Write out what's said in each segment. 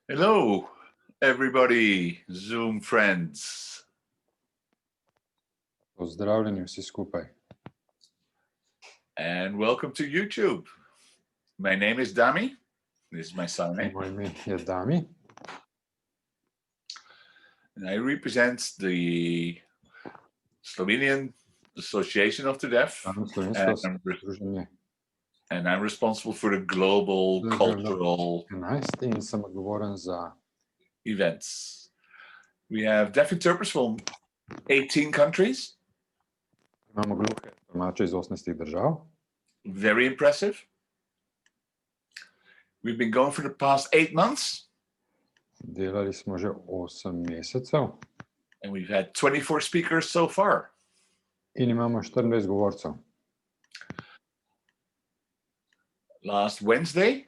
Hello, everybody, Zoom friends. Pozdravljeni vsi skupaj. And welcome to YouTube. My name is Dami. This is my son name. Moje ime je Dami. And I represent the Slovenian Association of the Deaf. Slovensko združenje And I'm responsible for the global cultural 11 in sem odgovoren za events. We have deaf interpreters from 18 countries. Imamo gluhe tolmače iz 18 držav. Very impressive. We've been going for the past 8 months. Delali smo že 8 mesecev. And we've had 24 speakers so far. In imamo 24 govorcev. Last Wednesday,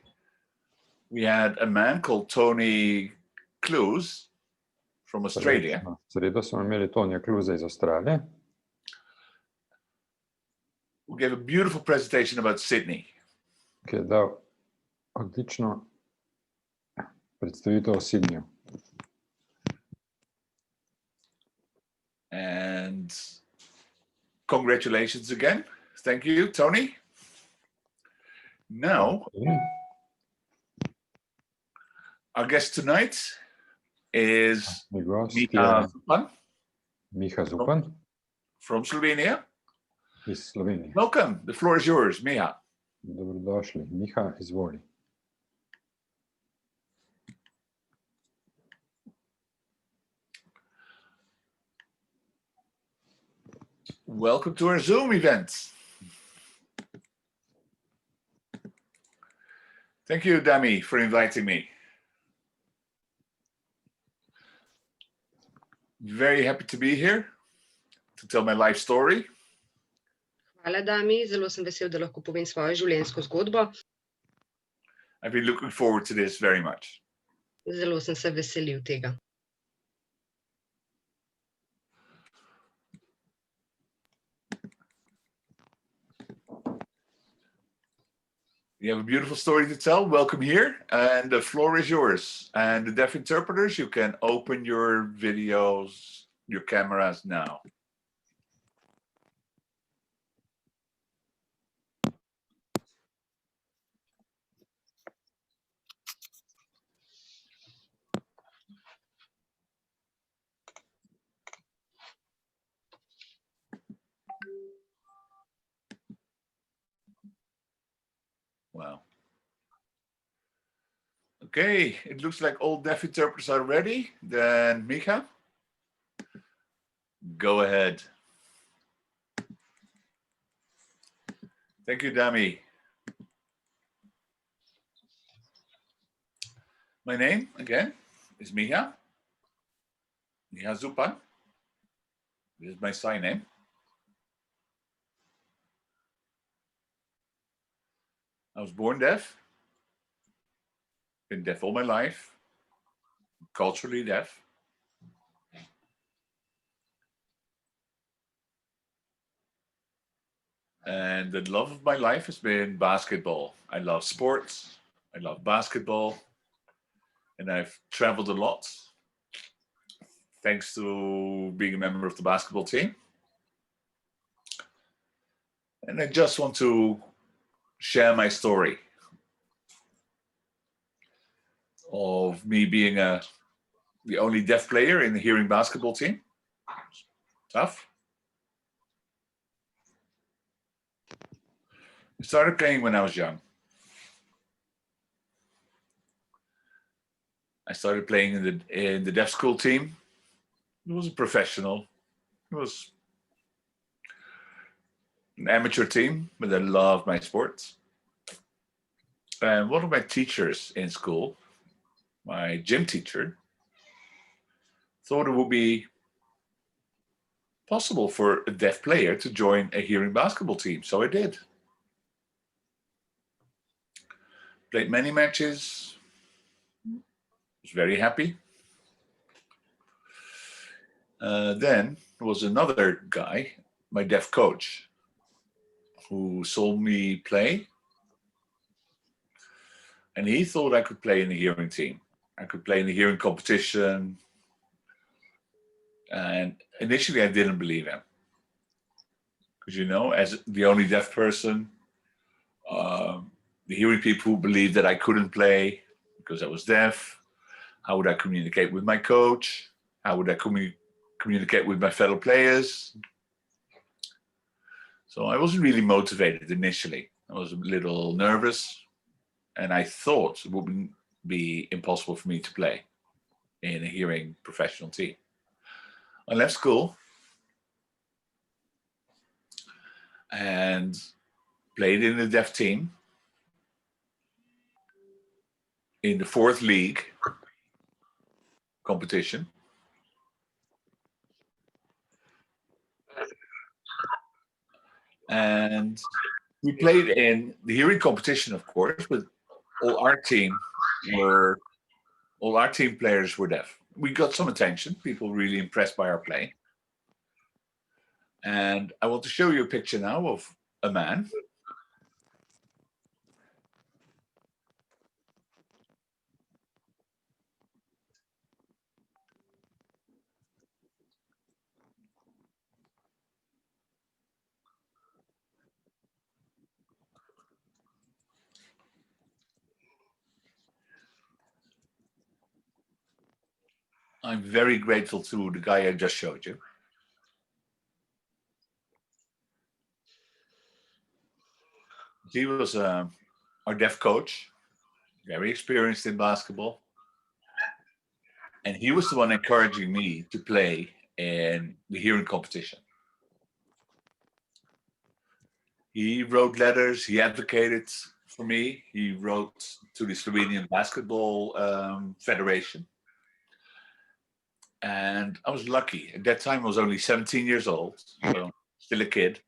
we had a man called Tony Clues from Australia. Sredo smo imeli Tonija Kluze iz Avstralije. Who gave a beautiful presentation about Sydney. Ki je dal odlično predstavitev o Sydneyju. And congratulations again. Thank you, Tony. Now, our guest tonight is Miha Zupan. Miha Zupan. From Slovenia. Iz Slovenije. Welcome. The floor is yours, Miha. Dobrodošli. Miha, izvoli. Welcome to our Zoom event. Thank you, Dami, for inviting me. Very happy to be here to tell my life story. Hvala, Dami. Zelo sem vesel, da lahko povem svojo življenjsko zgodbo. I've been looking forward to this very much. Zelo sem se veselil tega. You have a beautiful story to tell. Welcome here, and the floor is yours. And the deaf interpreters, you can open your videos, your cameras now. Wow. Okay, it looks like all deaf interpreters are ready. Then Miha, go ahead. Thank you, Dami. My name, again, is Miha. Miha Zupan. This is my sign name. I was born deaf, been deaf all my life, culturally deaf. And the love of my life has been basketball. I love sports, I love basketball, and I've traveled a lot thanks to being a member of the basketball team. And I just want to share my story of me being the only deaf player in the hearing basketball team. Tough. I started playing when I was young. I started playing in the deaf school team. It wasn't professional. It was an amateur team, but I loved my sports. And one of my teachers in school, my gym teacher, thought it would be possible for a deaf player to join a hearing basketball team. So I did. Played many matches. Was very happy. Then there was another guy, my deaf coach, who saw me play. And he thought I could play in the hearing team. I could play in the hearing competition. And initially I didn't believe him. Because, you know, as the only deaf person, the hearing people believed that I couldn't play because I was deaf. How would I communicate with my coach? How would I communicate with my fellow players? So I wasn't really motivated initially. I was a little nervous, and I thought it would be impossible for me to play in a hearing professional team. I left school and played in the deaf team in the 4th league competition. And we played in the hearing competition, of course, but all our team players were deaf. We got some attention. People were really impressed by our play. And I want to show you a picture now of a man. I'm very grateful to the guy I just showed you. He was our deaf coach, very experienced in basketball. And he was the one encouraging me to play in the hearing competition. He wrote letters, he advocated for me. He wrote to the Slovenian Basketball Federation. And I was lucky. At that time, I was only 17 years old, so still a kid.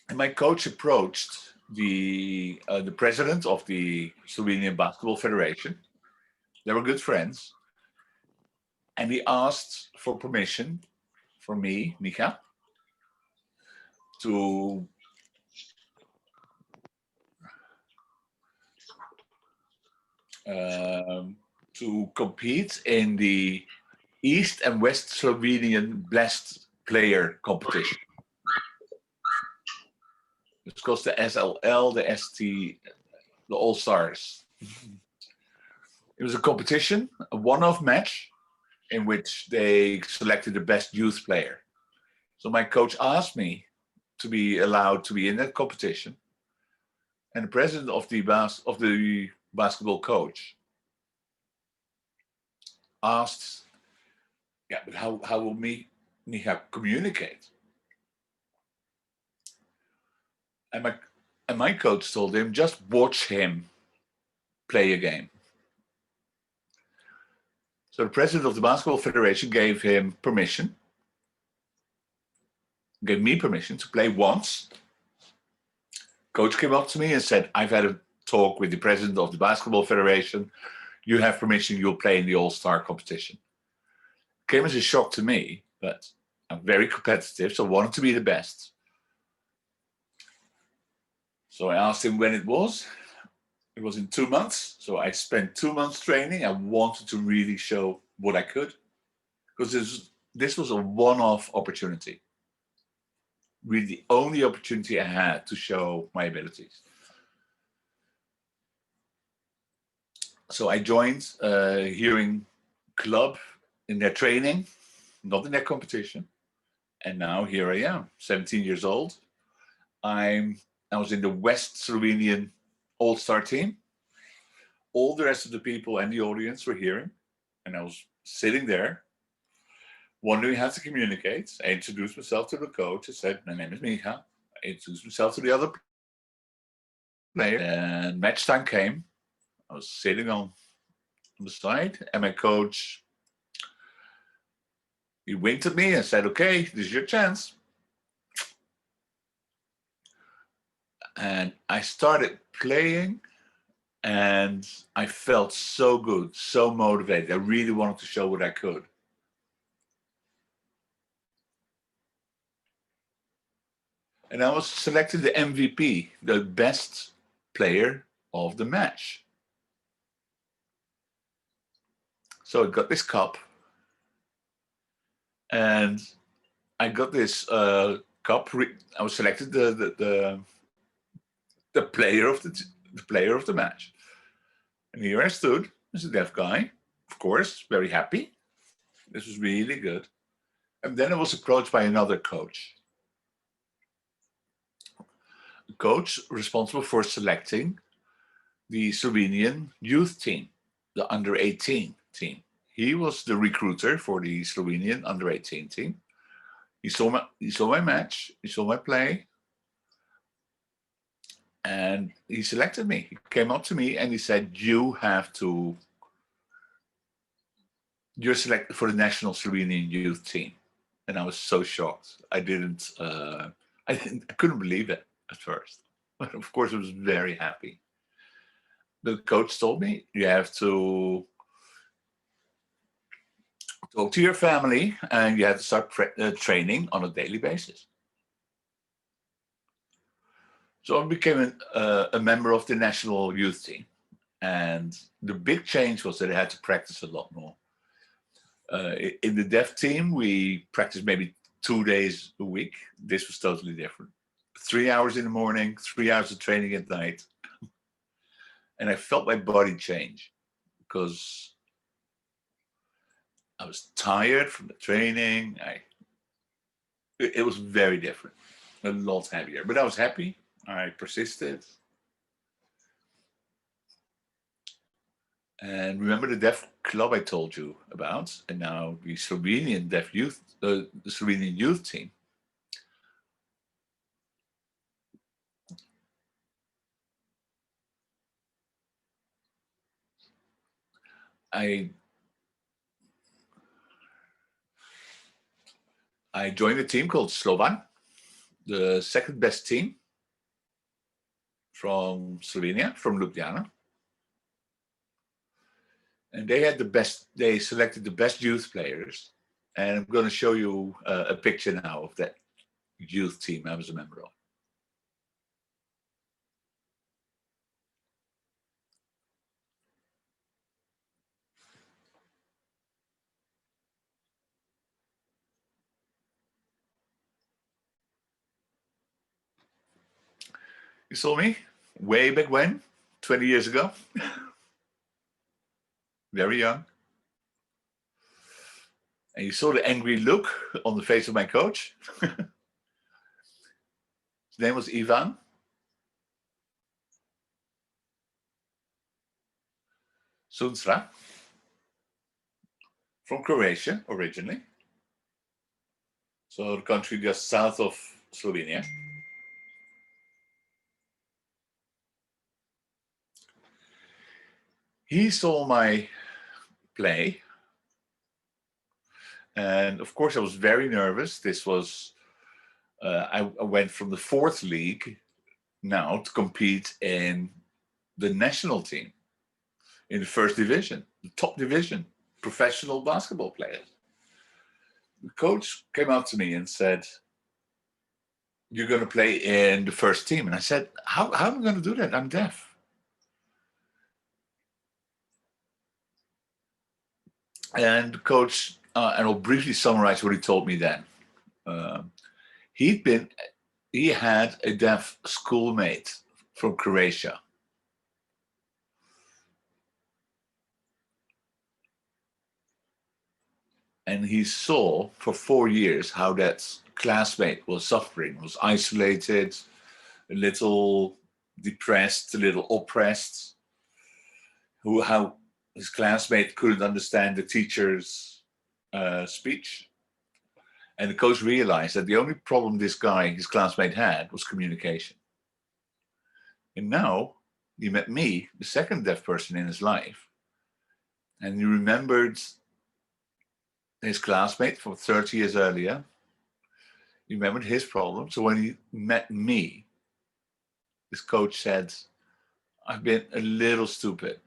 And my coach approached the president of the Slovenian Basketball Federation. They were good friends. And he asked for permission for me, Miha, to compete in the East and West Slovenian Blessed Player competition. It's called the SLL, the ST, the All Stars. It was a competition, a one-off match, in which they selected the best youth player. So my coach asked me to be allowed to be in that competition. And the president of the basketball coach asked, yeah, but how will Miha communicate? And my coach told him, just watch him play a game. So the president of the Basketball Federation gave him permission, gave me permission to play once. Coach came up to me and said, I've had a talk with the president of the Basketball Federation. You have permission, you'll play in the All-Star competition. Came as a shock to me, but I'm very competitive, so I wanted to be the best. So I asked him when it was. It was in 2 months. So I spent 2 months training. I wanted to really show what I could, because this was a one-off opportunity. Really the only opportunity I had to show my abilities. So I joined a hearing club in their training, not in their competition. And now here I am, 17 years old. I was in the West Slovenian All-Star team. All the rest of the people and the audience were hearing. And I was sitting there, wondering how to communicate. I introduced myself to the coach. I said, my name is Miha. I introduced myself to the other player. And match time came. I was sitting on the side, and my coach, he winked at me and said, okay, this is your chance. And I started playing, And I felt so good, so motivated. I really wanted to show what I could. And I was selected the MVP, the best player of the match. So I got this cup, and I got this cup. I was selected the player of the match. And here I stood as a deaf guy, of course, very happy. This was really good. And then I was approached by another coach. The coach responsible for selecting the Slovenian youth team, the under 18 team. He was the recruiter for the Slovenian under 18 team. He saw my match, he saw my play, and he selected me. He came up to me and he said, you're selected for the national Slovenian youth team. And I was so shocked. I couldn't believe it at first. But of course I was very happy. The coach told me, you have to talk to your family and you have to start training on a daily basis. So I became a member of the national youth team. And the big change was that I had to practice a lot more. In the deaf team, we practiced maybe 2 days a week. This was totally different. 3 hours in the morning, 3 hours of training at night. And I felt my body change because I was tired from the training. It was very different, a lot heavier. But I was happy. I persisted. And remember the deaf club I told you about, and now the Slovenian deaf youth, the Slovenian youth team. I joined a team called Slovan, the second best team from Slovenia, from Ljubljana. And they selected the best youth players. And I'm going to show you a picture now of that youth team I was a member of. You saw me way back when, 20 years ago. Very young. And you saw the angry look on the face of my coach. His name was Ivan. Sunstra. From Croatia, originally. So the country just south of Slovenia. He saw my play. And of course, I was very nervous. This was, I went from the 4th league now to compete in the national team, in the 1st division, the top division, professional basketball players. The coach came up to me and said, you're going to play in the 1st team. And I said, how am I going to do that? I'm deaf. And the coach, and I'll briefly summarize what he told me then. He had a deaf schoolmate from Croatia. And he saw for 4 years how that classmate was suffering, was isolated, a little depressed, a little oppressed, how his classmate couldn't understand the teacher's speech. And the coach realized that the only problem this guy, his classmate, had was communication. And now he met me, the second deaf person in his life. And he remembered his classmate from 30 years earlier. He remembered his problem. So when he met me, this coach said, I've been a little stupid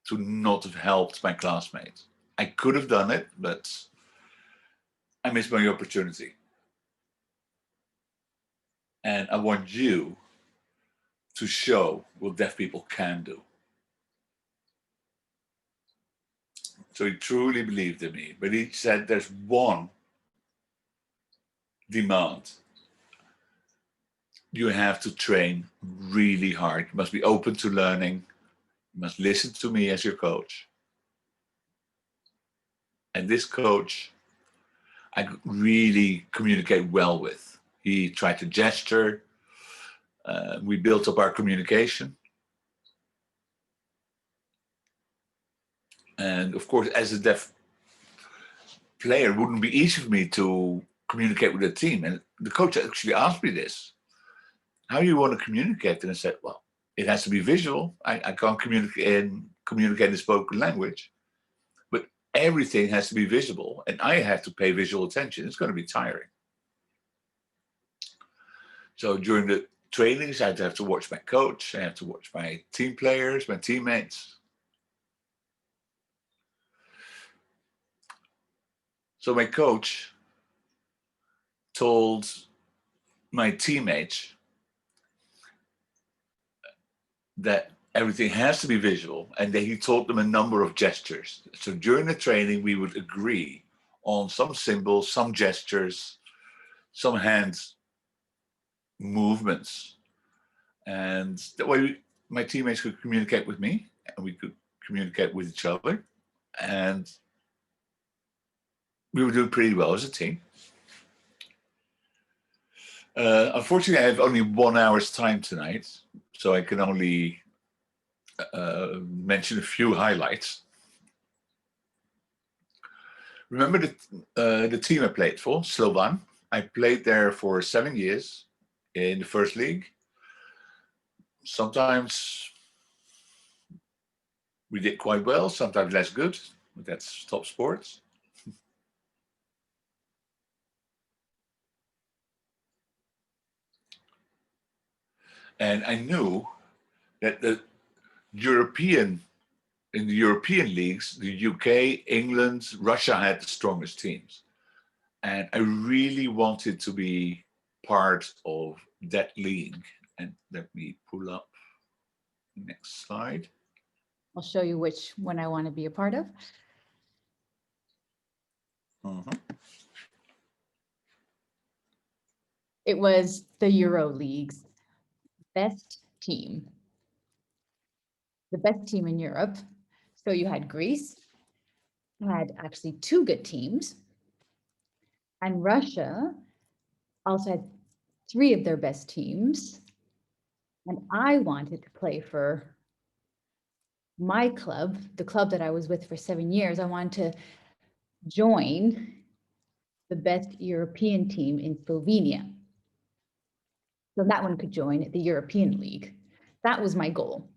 to not have helped my classmates. I could have done it, but I missed my opportunity. And I want you to show what deaf people can do. So he truly believed in me, but he said there's one demand. You have to train really hard. You must be open to learning. You must listen to me as your coach. And this coach, I could really communicate well with. He tried to gesture. We built up our communication. And of course, as a deaf player, it wouldn't be easy for me to communicate with the team. And the coach actually asked me this. How do you want to communicate? And I said, well, it has to be visual. I can't communicate in spoken language, but everything has to be visible, and I have to pay visual attention. It's going to be tiring. So during the trainings, I'd have to watch my coach. I have to watch my team players, my teammates. So my coach told my teammates that everything has to be visual, and that he taught them a number of gestures. So during the training, we would agree on some symbols, some gestures, some hand movements. And that way my teammates could communicate with me, and we could communicate with each other. And we were doing pretty well as a team. Unfortunately, I have only 1 hour's time tonight, so I can only mention a few highlights. Remember the team I played for, Slovan? I played there for 7 years in the first league. Sometimes we did quite well, sometimes less good, but that's top sports. And I knew that in the European leagues, the UK, England, Russia had the strongest teams. And I really wanted to be part of that league. And let me pull up the next slide. I'll show you which one I want to be a part of. It was the Euro League's best team. The best team in Europe. So you had Greece, had actually 2 good teams. And Russia also had 3 of their best teams. And I wanted to play for my club, the club that I was with for 7 years. I wanted to join the best European team in Slovenia. So that one could join the European League. That was my goal.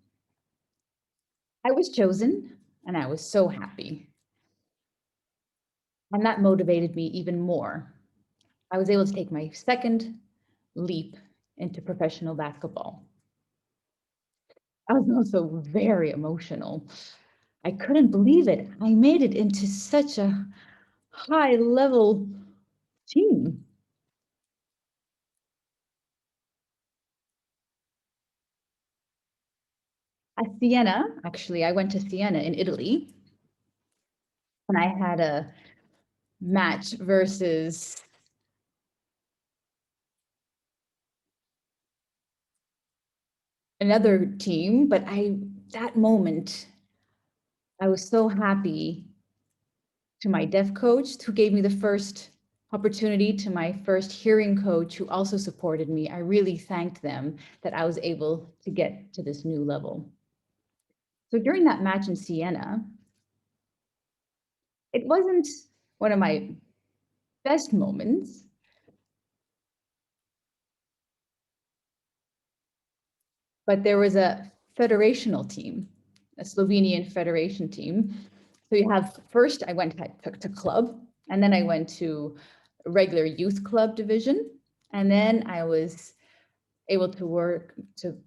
I was chosen and I was so happy. And that motivated me even more. I was able to take my second leap into professional basketball. I was also very emotional. I couldn't believe it. I made it into such a high level team. At Siena, actually, I went to Siena in Italy, and I had a match versus another team, but that moment, I was so happy to my deaf coach who gave me the first opportunity, to my first hearing coach who also supported me. I really thanked them that I was able to get to this new level. So during that match in Siena, it wasn't one of my best moments, but there was a federational team, a Slovenian federation team. So you have, first I went to club, and then I went to a regular youth club division. And then I was able to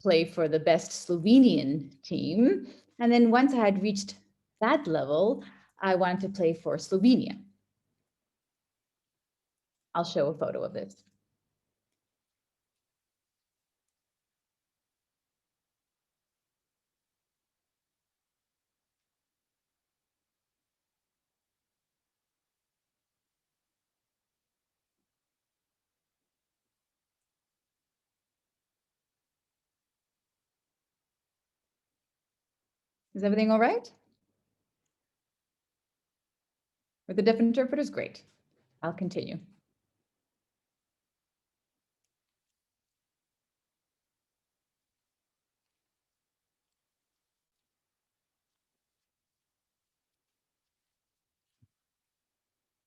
play for the best Slovenian team. And then once I had reached that level, I wanted to play for Slovenia. I'll show a photo of this. Is everything all right? With the deaf interpreters? Great. I'll continue.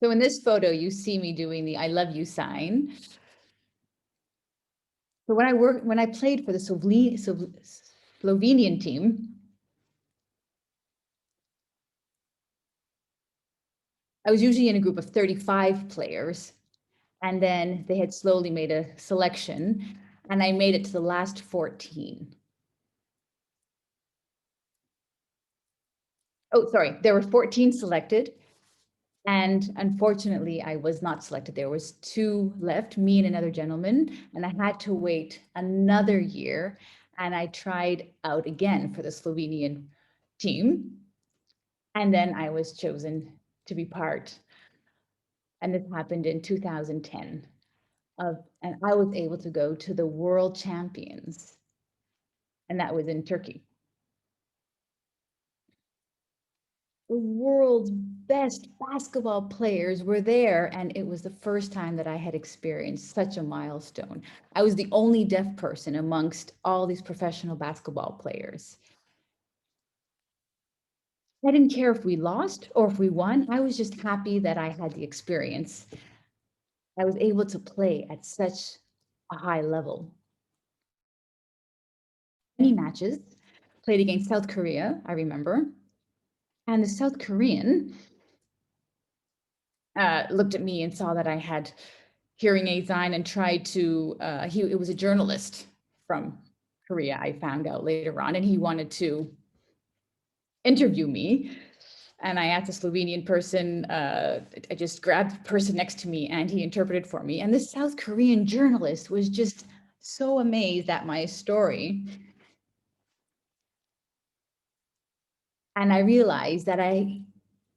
So in this photo, you see me doing the I love you sign. So when I played for the Slovenian team, I was usually in a group of 35 players, and then they had slowly made a selection, and I made it to the last 14. Oh, sorry, there were 14 selected, and unfortunately, I was not selected. There was 2 left, me and another gentleman, and I had to wait another year, and I tried out again for the Slovenian team, and then I was chosen to be part. And this happened in 2010. And I was able to go to the World Champions, and that was in Turkey. The world's best basketball players were there, and it was the first time that I had experienced such a milestone. I was the only deaf person amongst all these professional basketball players. I didn't care if we lost or if we won. I was just happy that I had the experience. I was able to play at such a high level. Many matches, played against South Korea, I remember. And the South Korean looked at me and saw that I had hearing aids on and tried to, it was a journalist from Korea, I found out later on, and he wanted to interview me. And I asked a Slovenian person, I just grabbed the person next to me and he interpreted for me. And this South Korean journalist was just so amazed at my story. And I realized that I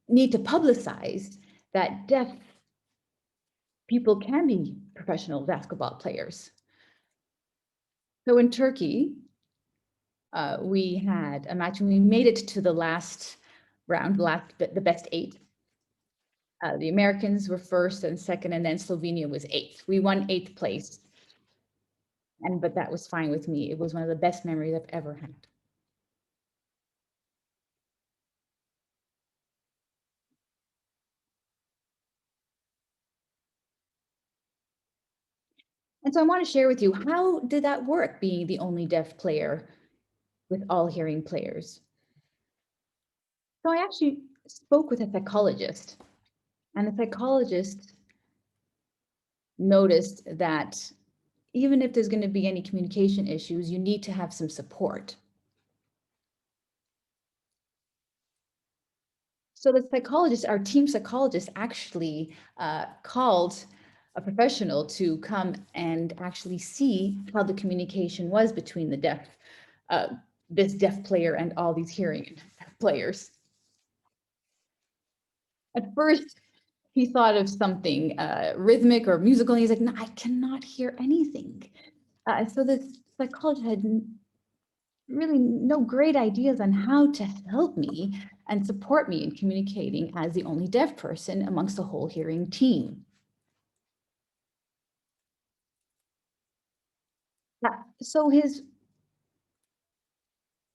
need to publicize that deaf people can be professional basketball players. So in Turkey, we had a match and we made it to the last round, the best 8. The Americans were first and second, and then Slovenia was 8th. We won 8th place. But that was fine with me. It was one of the best memories I've ever had. And so I want to share with you, how did that work, being the only deaf player with all hearing players? So I actually spoke with a psychologist, and the psychologist noticed that even if there's going to be any communication issues, you need to have some support. So the psychologist, our team psychologist, actually called a professional to come and actually see how the communication was between the this deaf player and all these hearing players. At first, he thought of something rhythmic or musical, and he's like, no, I cannot hear anything. So the psychologist had really no great ideas on how to help me and support me in communicating as the only deaf person amongst the whole hearing team. So his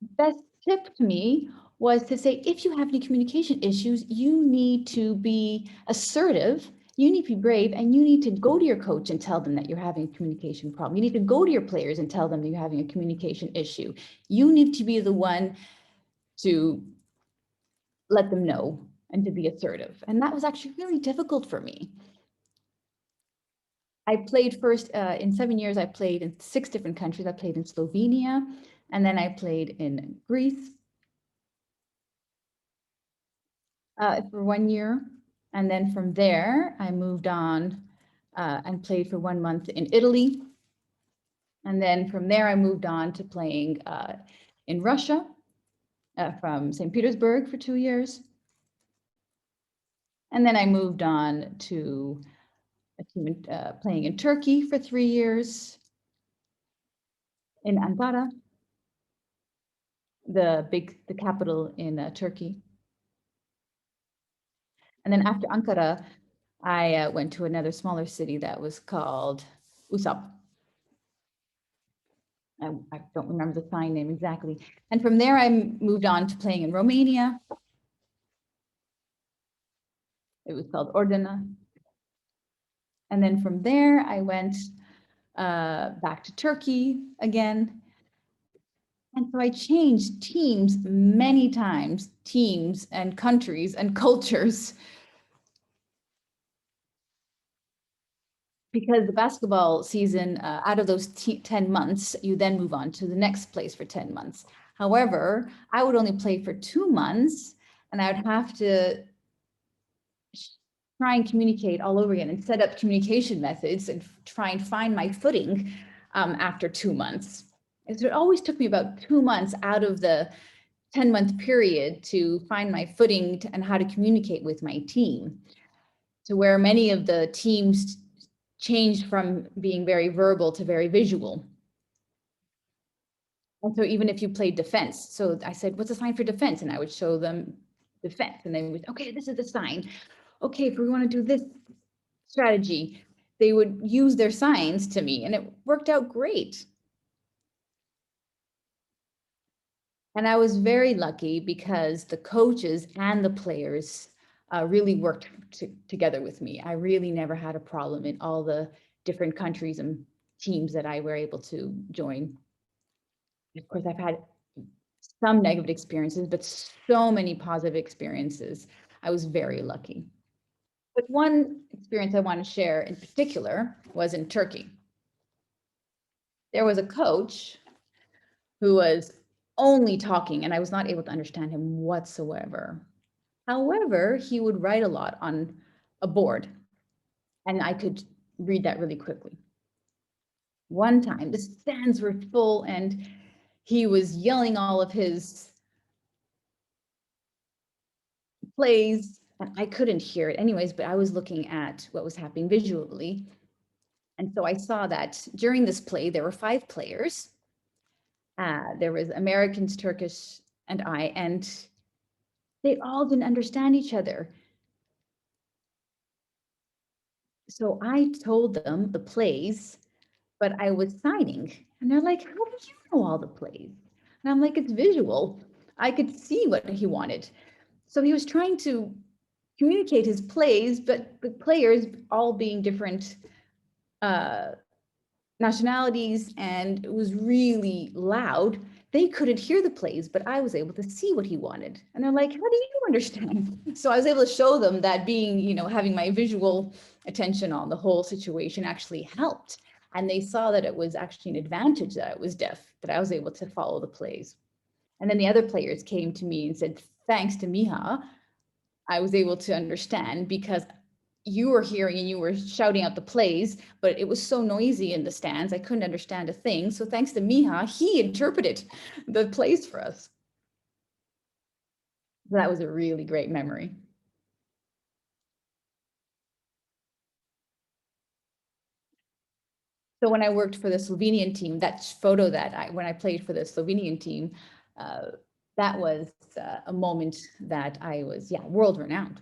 best tip to me was to say, if you have any communication issues, you need to be assertive, you need to be brave, and you need to go to your coach and tell them that you're having a communication problem. You need to go to your players and tell them that you're having a communication issue. You need to be the one to let them know and to be assertive. And that was actually really difficult for me. I played first, in 7 years, I played in 6 different countries. I played in Slovenia, and then I played in Greece for 1 year. And then from there, I moved on and played for 1 month in Italy. And then from there, I moved on to playing in Russia from St. Petersburg for 2 years. And then I moved on to a team playing in Turkey for 3 years, in Ankara, the capital in Turkey. And then after Ankara, I went to another smaller city that was called Usap. I don't remember the sign name exactly. And from there, I moved on to playing in Romania. It was called Ordina. And then from there, I went back to Turkey again. And so I changed teams many times, teams and countries and cultures. Because the basketball season, out of those 10 months, you then move on to the next place for 10 months. However, I would only play for 2 months, and I would have to try and communicate all over again and set up communication methods and try and find my footing after 2 months. And so it always took me about 2 months out of the 10-month period to find my footing and how to communicate with my team. To where many of the teams changed from being very verbal to very visual. And so even if you played defense, so I said, what's the sign for defense? And I would show them defense, and they would, okay, this is the sign. Okay, if we want to do this strategy, they would use their signs to me, and it worked out great. And I was very lucky because the coaches and the players really worked together with me. I really never had a problem in all the different countries and teams that I were able to join. Of course, I've had some negative experiences, but so many positive experiences. I was very lucky. But one experience I want to share in particular was in Turkey. There was a coach who was only talking, and I was not able to understand him whatsoever. However, he would write a lot on a board, and I could read that really quickly. One time, the stands were full, and he was yelling all of his plays, and I couldn't hear it anyways, but I was looking at what was happening visually. And so I saw that during this play, there were 5 players. There was Americans, Turkish, and I, and they all didn't understand each other. So I told them the plays, but I was signing, and they're like, how do you know all the plays? And I'm like, it's visual. I could see what he wanted. So he was trying to communicate his plays, but the players all being different nationalities, and it was really loud. They couldn't hear the plays, but I was able to see what he wanted. And they're like, how do you understand? So I was able to show them that being, having my visual attention on the whole situation actually helped. And they saw that it was actually an advantage that I was deaf, that I was able to follow the plays. And then the other players came to me and said, thanks to Miha, I was able to understand, because you were hearing and you were shouting out the plays, but it was so noisy in the stands, I couldn't understand a thing. So thanks to Miha, he interpreted the plays for us. That was a really great memory. So when I worked for the Slovenian team, that photo that when I played for the Slovenian team, that was a moment that I was, world renowned.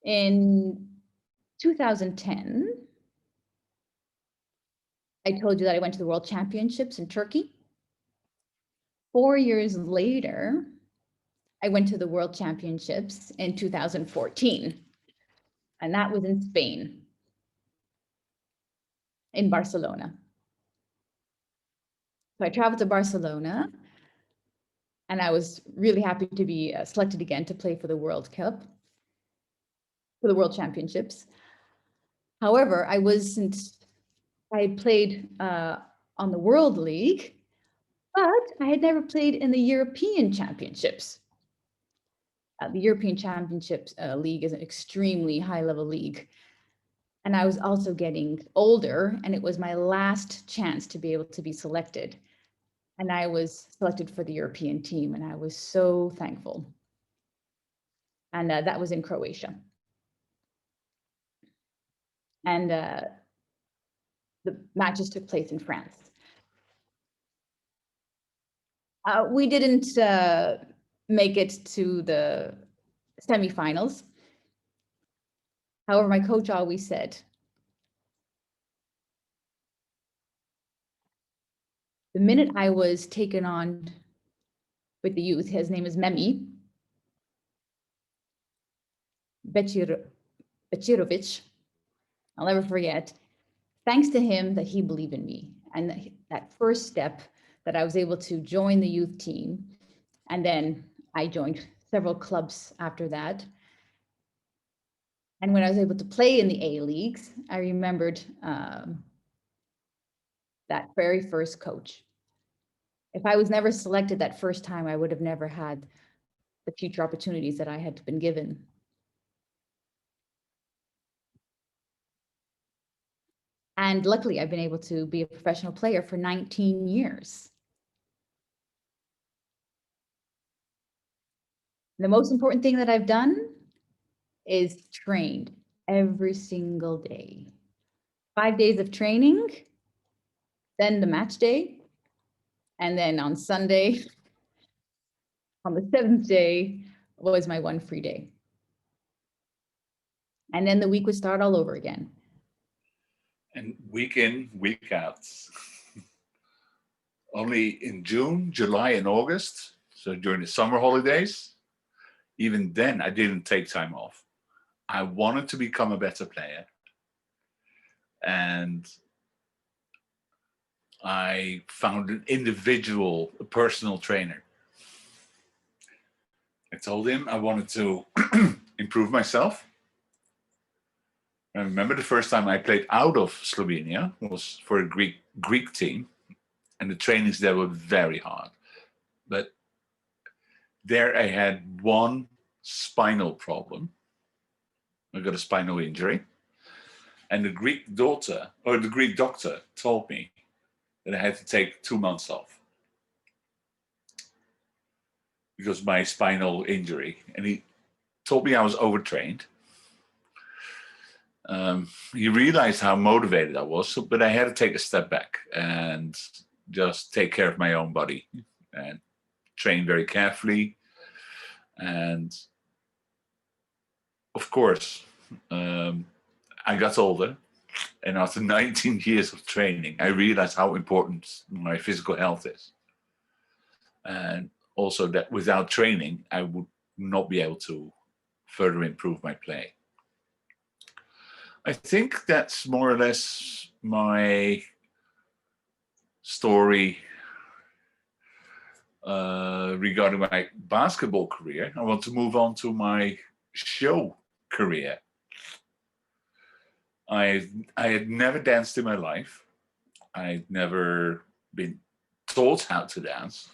In 2010, I told you that I went to the World Championships in Turkey. 4 years later, I went to the World Championships in 2014, and that was in Spain, in Barcelona. So I traveled to Barcelona, and I was really happy to be selected again to play for the World Cup. for the World Championships. However, I had played on the World League, but I had never played in the European Championships. The European Championships League is an extremely high-level league. And I was also getting older, and it was my last chance to be able to be selected. And I was selected for the European team, and I was so thankful. And that was in Croatia. And the matches took place in France. We didn't make it to the semifinals. However, my coach always said, the minute I was taken on with the youth, his name is Memi Bečirović, I'll never forget, thanks to him that he believed in me. And that first step that I was able to join the youth team, and then I joined several clubs after that. And when I was able to play in the A leagues, I remembered that very first coach. If I was never selected that first time, I would have never had the future opportunities that I had been given. And luckily, I've been able to be a professional player for 19 years. The most important thing that I've done is trained every single day. 5 days of training, then the match day, and then on Sunday, on the 7th day, was my one free day. And then the week would start all over again. And week in, week out. Only in June, July, and August, so during the summer holidays, even then I didn't take time off. I wanted to become a better player. And I found an individual, a personal trainer. I told him I wanted to improve myself. I remember the first time I played out of Slovenia was for a Greek team, and the trainings there were very hard. But there I had one spinal problem. I got a spinal injury. And the Greek doctor told me that I had to take 2 months off because of my spinal injury. And he told me I was overtrained. He realized how motivated I was, but I had to take a step back and just take care of my own body and train very carefully. And of course, I got older, and after 19 years of training, I realized how important my physical health is. And also that without training, I would not be able to further improve my play. I think that's more or less my story regarding my basketball career. I want to move on to my show career. I had never danced in my life. I'd never been taught how to dance.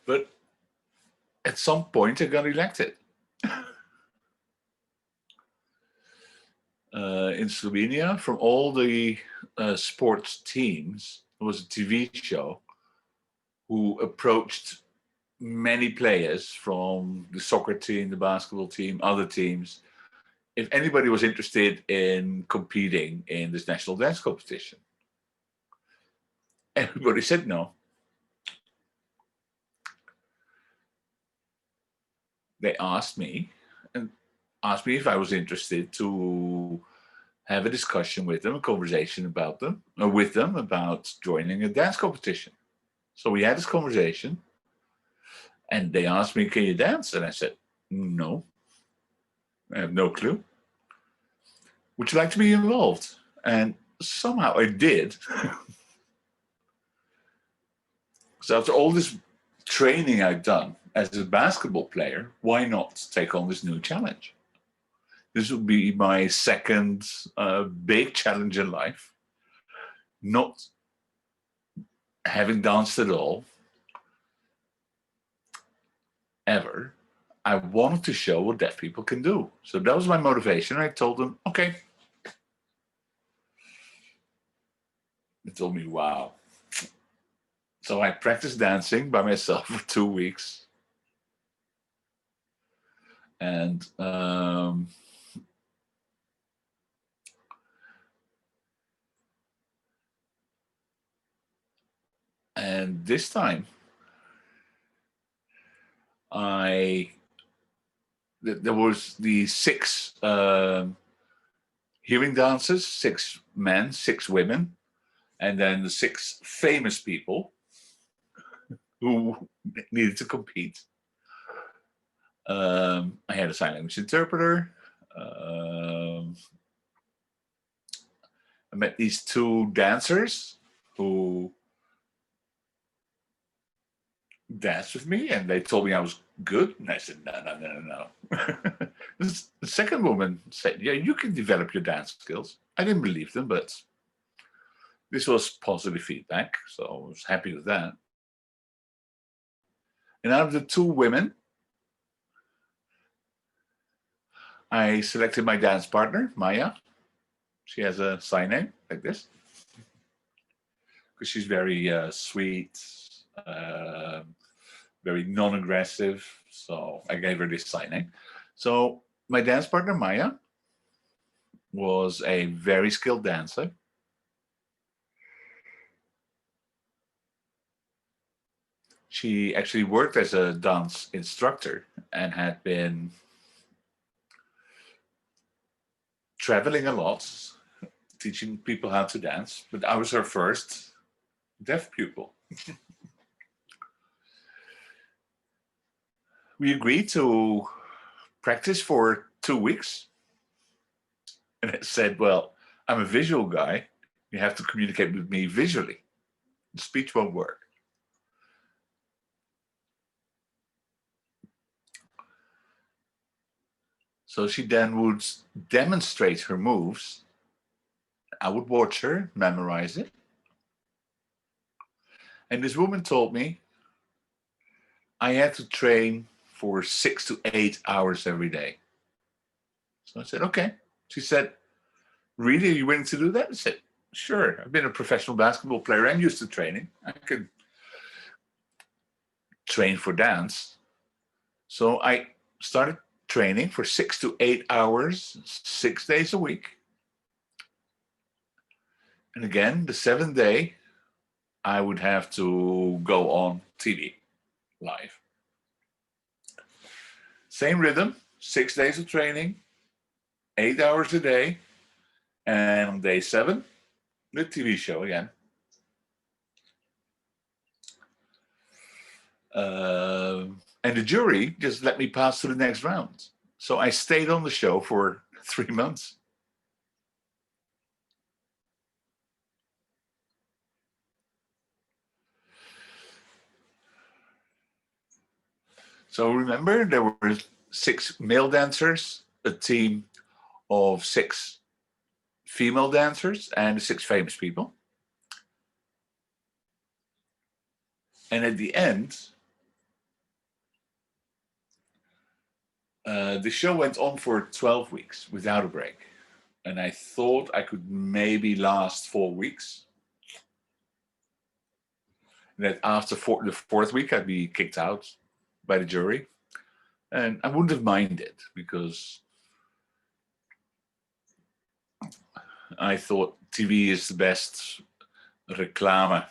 But at some point I got elected. In Slovenia, from all the sports teams, there was a TV show who approached many players from the soccer team, the basketball team, other teams, if anybody was interested in competing in this national dance competition. Everybody said no. They asked me if I was interested to have a discussion with them, a conversation about them, or with them about joining a dance competition. So we had this conversation, and they asked me, "Can you dance?" And I said, "No, I have no clue. Would you like to be involved?" And somehow I did. So after all this training I'd done, as a basketball player, why not take on this new challenge? This would be my second big challenge in life. Not having danced at all, ever. I wanted to show what deaf people can do. So that was my motivation. I told them, okay. They told me, wow. So I practiced dancing by myself for 2 weeks. And this time, there was the 6 hearing dancers, 6 men, 6 women, and then the 6 famous people who needed to compete. I had a sign language interpreter. I met these 2 dancers who danced with me, and they told me I was good, and I said, no. The second woman said, yeah, you can develop your dance skills. I didn't believe them, but this was positive feedback, so I was happy with that. And out of the 2 women, I selected my dance partner, Maya. She has a sign name like this, because she's very sweet, very non-aggressive. So I gave her this sign name. So my dance partner, Maya, was a very skilled dancer. She actually worked as a dance instructor and had been traveling a lot, teaching people how to dance, but I was her first deaf pupil. We agreed to practice for 2 weeks. And I said, well, I'm a visual guy. You have to communicate with me visually. Speech won't work. So she then would demonstrate her moves. I would watch her, memorize it. And this woman told me I had to train for 6 to 8 hours every day. So I said, okay. She said, really, are you willing to do that? I said, sure. I've been a professional basketball player. I'm used to training. I could train for dance. So I started training for 6 to 8 hours, 6 days a week. And again, the 7th day, I would have to go on TV live. Same rhythm, 6 days of training, 8 hours a day. And on day 7, the TV show again. And the jury just let me pass to the next round. So I stayed on the show for 3 months. So remember, there were 6 male dancers, a team of 6 female dancers, and 6 famous people. And at the end, the show went on for 12 weeks without a break. And I thought I could maybe last 4 weeks. And that after the 4th week, I'd be kicked out by the jury. And I wouldn't have minded, because I thought TV is the best reclame,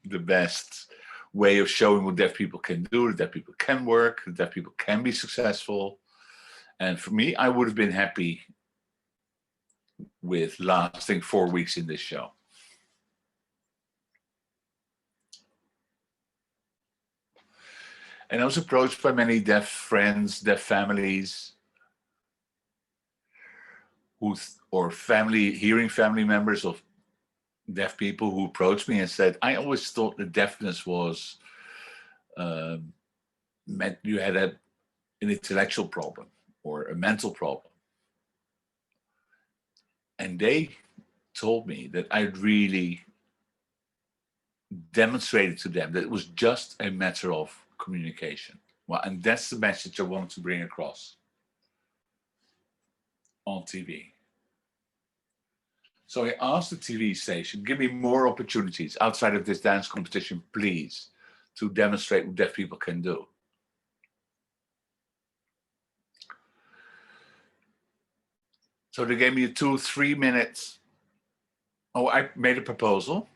the best way of showing what deaf people can do, that deaf people can work, that deaf people can be successful. And for me, I would have been happy with lasting 4 weeks in this show. And I was approached by many deaf friends, deaf families, hearing family members of deaf people who approached me and said, I always thought that deafness was you had an intellectual problem or a mental problem. And they told me that I really demonstrated to them that it was just a matter of communication. Well, and that's the message I wanted to bring across on TV. So I asked the TV station, give me more opportunities outside of this dance competition, please, to demonstrate what deaf people can do. So they gave me a 2-3 minutes. Oh, I made a proposal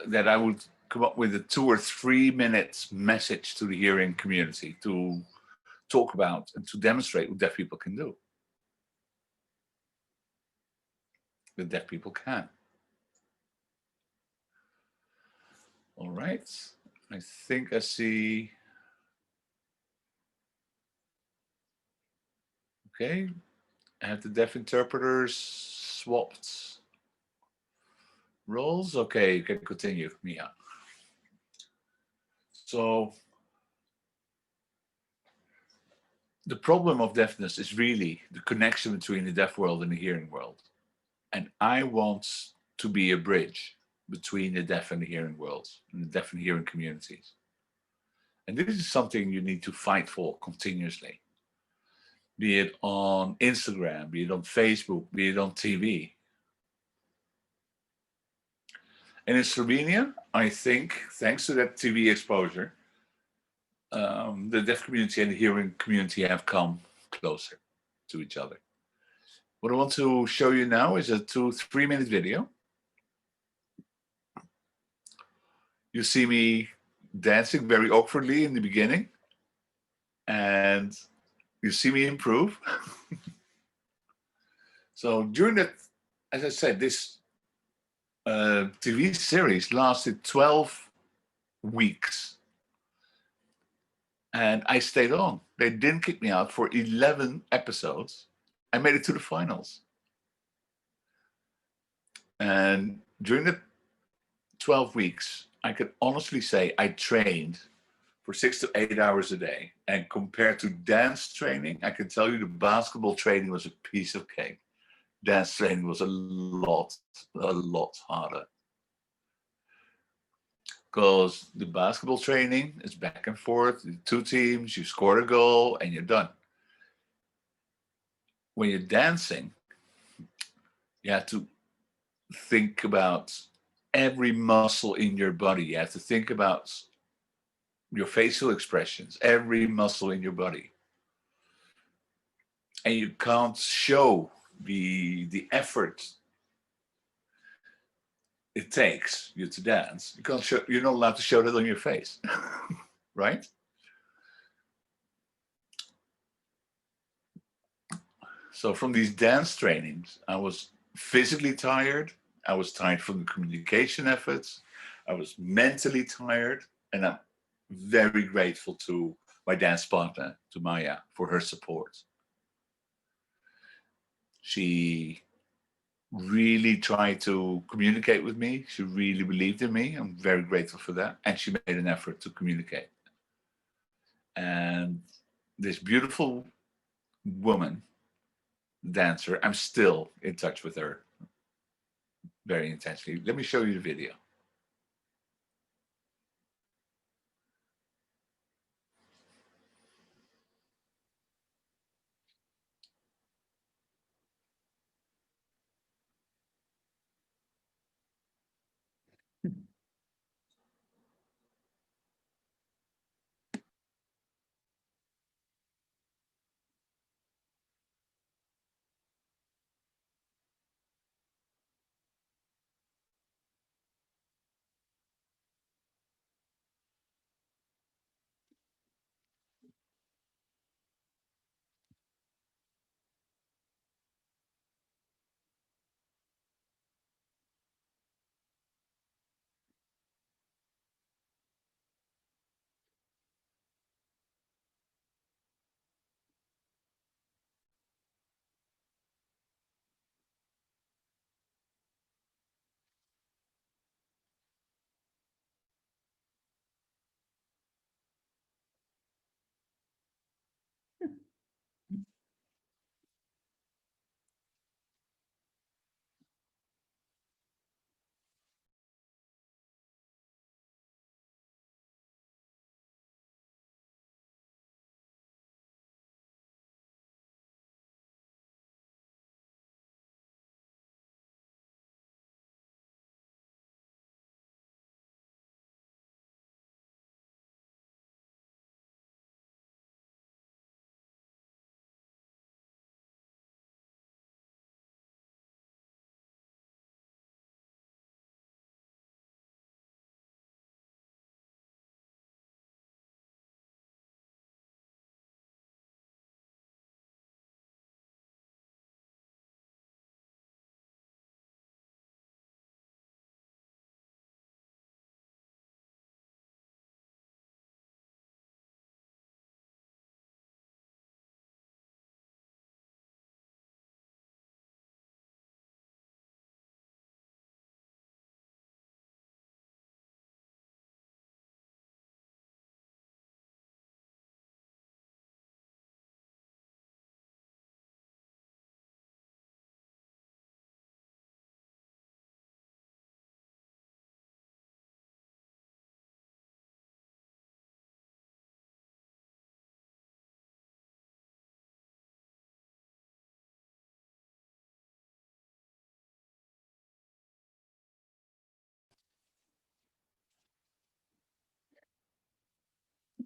that I would come up with a 2 or 3 minutes message to the hearing community to talk about and to demonstrate what deaf people can do. That deaf people can. All right, I think I see. Okay, I have the deaf interpreters swapped roles. Okay, you can continue, Miha. So the problem of deafness is really the connection between the deaf world and the hearing world. And I want to be a bridge between the deaf and the hearing worlds and the deaf and hearing communities. And this is something you need to fight for continuously. Be it on Instagram, be it on Facebook, be it on TV. And in Slovenia, I think, thanks to that TV exposure, the deaf community and the hearing community have come closer to each other. What I want to show you now is a 2-3 minute video. You see me dancing very awkwardly in the beginning, and you see me improve. So during that, as I said, this TV series lasted 12 weeks. And I stayed on. They didn't kick me out for 11 episodes. I made it to the finals. And during the 12 weeks, I can honestly say I trained for 6 to 8 hours a day. And compared to dance training, I can tell you the basketball training was a piece of cake. Dance training was a lot harder. Because the basketball training is back and forth, 2 teams, you score a goal, and you're done. When you're dancing, you have to think about every muscle in your body. You have to think about your facial expressions, every muscle in your body. And you can't show the effort it takes you to dance. You can't show, you're not allowed to show that on your face, right? So from these dance trainings, I was physically tired. I was tired from the communication efforts. I was mentally tired. And I'm very grateful to my dance partner, to Maya, for her support. She really tried to communicate with me. She really believed in me. I'm very grateful for that. And she made an effort to communicate. And this beautiful woman, dancer, I'm still in touch with her very intensely. Let me show you the video.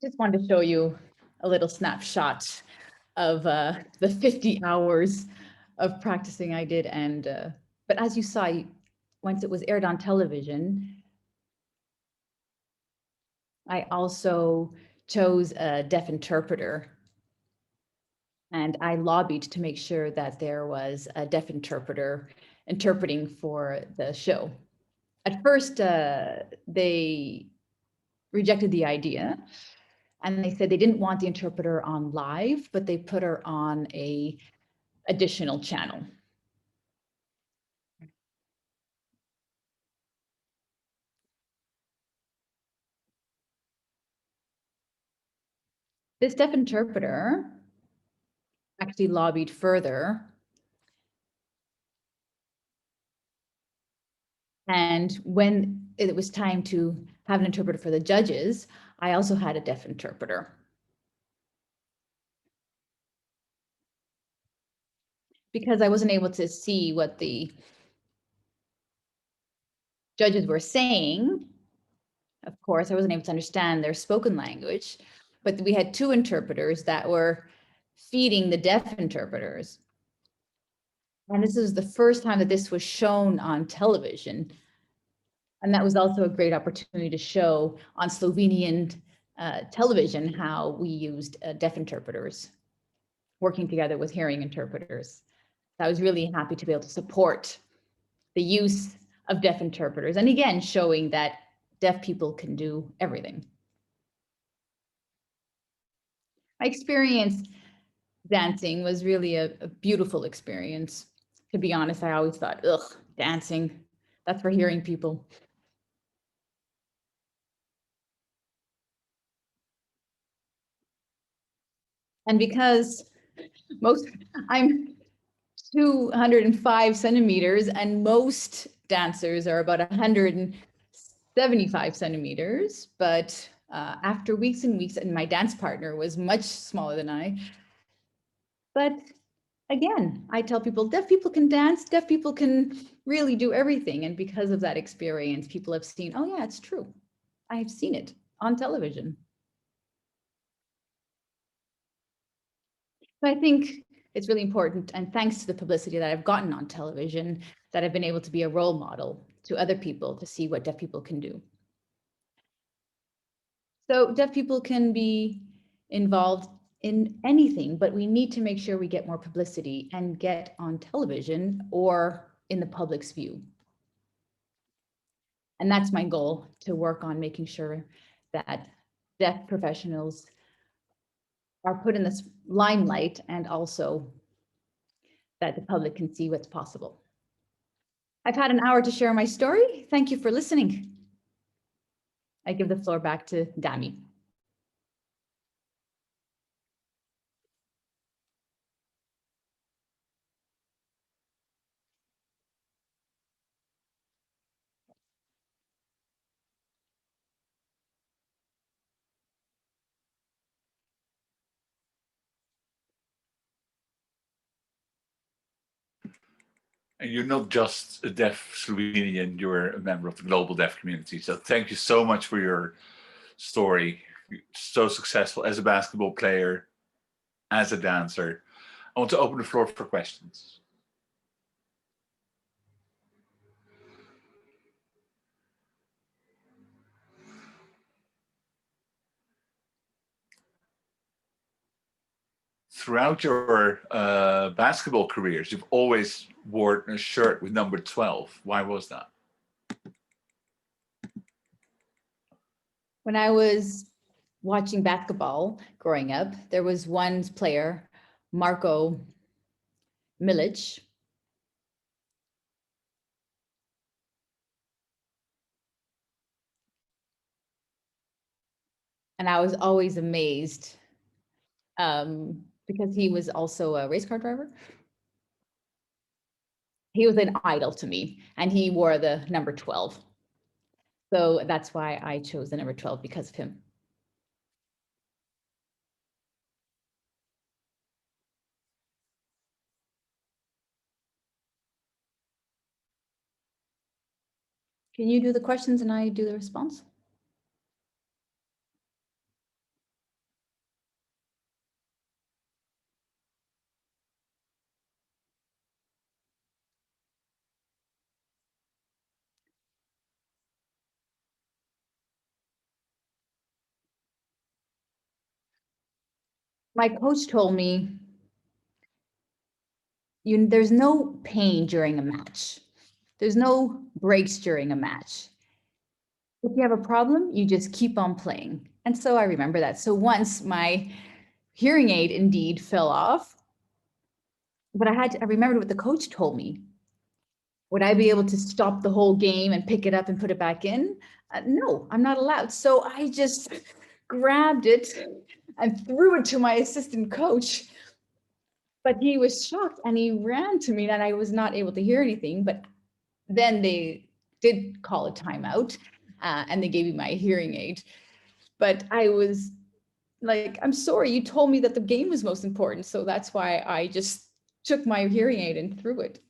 just wanted to show you a little snapshot of the 50 hours of practicing I did. And but as you saw, once it was aired on television, I also chose a deaf interpreter. And I lobbied to make sure that there was a deaf interpreter interpreting for the show. At first, they rejected the idea. And they said they didn't want the interpreter on live, but they put her on a additional channel. This deaf interpreter actually lobbied further. And when it was time to have an interpreter for the judges, I also had a deaf interpreter. Because I wasn't able to see what the judges were saying, of course, I wasn't able to understand their spoken language, but we had two interpreters that were feeding the deaf interpreters. And this is the first time that this was shown on television. And that was also a great opportunity to show on Slovenian television how we used deaf interpreters working together with hearing interpreters. I was really happy to be able to support the use of deaf interpreters. And again, showing that deaf people can do everything. My experience dancing was really a beautiful experience. To be honest, I always thought, ugh, dancing, that's for hearing people. And because I'm 205 centimeters and most dancers are about 175 centimeters, but after weeks and weeks, and my dance partner was much smaller than I. But again, I tell people, deaf people can dance, deaf people can really do everything. And because of that experience, people have seen, oh yeah, it's true. I have seen it on television. So I think it's really important, and thanks to the publicity that I've gotten on television, that I've been able to be a role model to other people to see what deaf people can do. So deaf people can be involved in anything, but we need to make sure we get more publicity and get on television or in the public's view. And that's my goal, to work on making sure that deaf professionals are put in this limelight, and also that the public can see what's possible. I've had an hour to share my story. Thank you for listening. I give the floor back to Dami. And you're not just a deaf Slovenian, you're a member of the global deaf community. So thank you so much for your story. You're so successful as a basketball player, as a dancer. I want to open the floor for questions. Throughout your basketball careers, you've always worn a shirt with number 12. Why was that? When I was watching basketball growing up, there was one player, Marko Milic. And I was always amazed because he was also a race car driver. He was an idol to me, and he wore the number 12. So that's why I chose the number 12, because of him. Can you do the questions and I do the response? my coach told me, there's no pain during a match. There's no breaks during a match. If you have a problem, you just keep on playing. And so I remember that. So once my hearing aid indeed fell off, but I remembered what the coach told me. Would I be able to stop the whole game and pick it up and put it back in? No, I'm not allowed. So I just grabbed it and threw it to my assistant coach. But he was shocked and he ran to me and I was not able to hear anything. But then they did call a timeout and they gave me my hearing aid. But I was like, I'm sorry, you told me that the game was most important. So that's why I just took my hearing aid and threw it.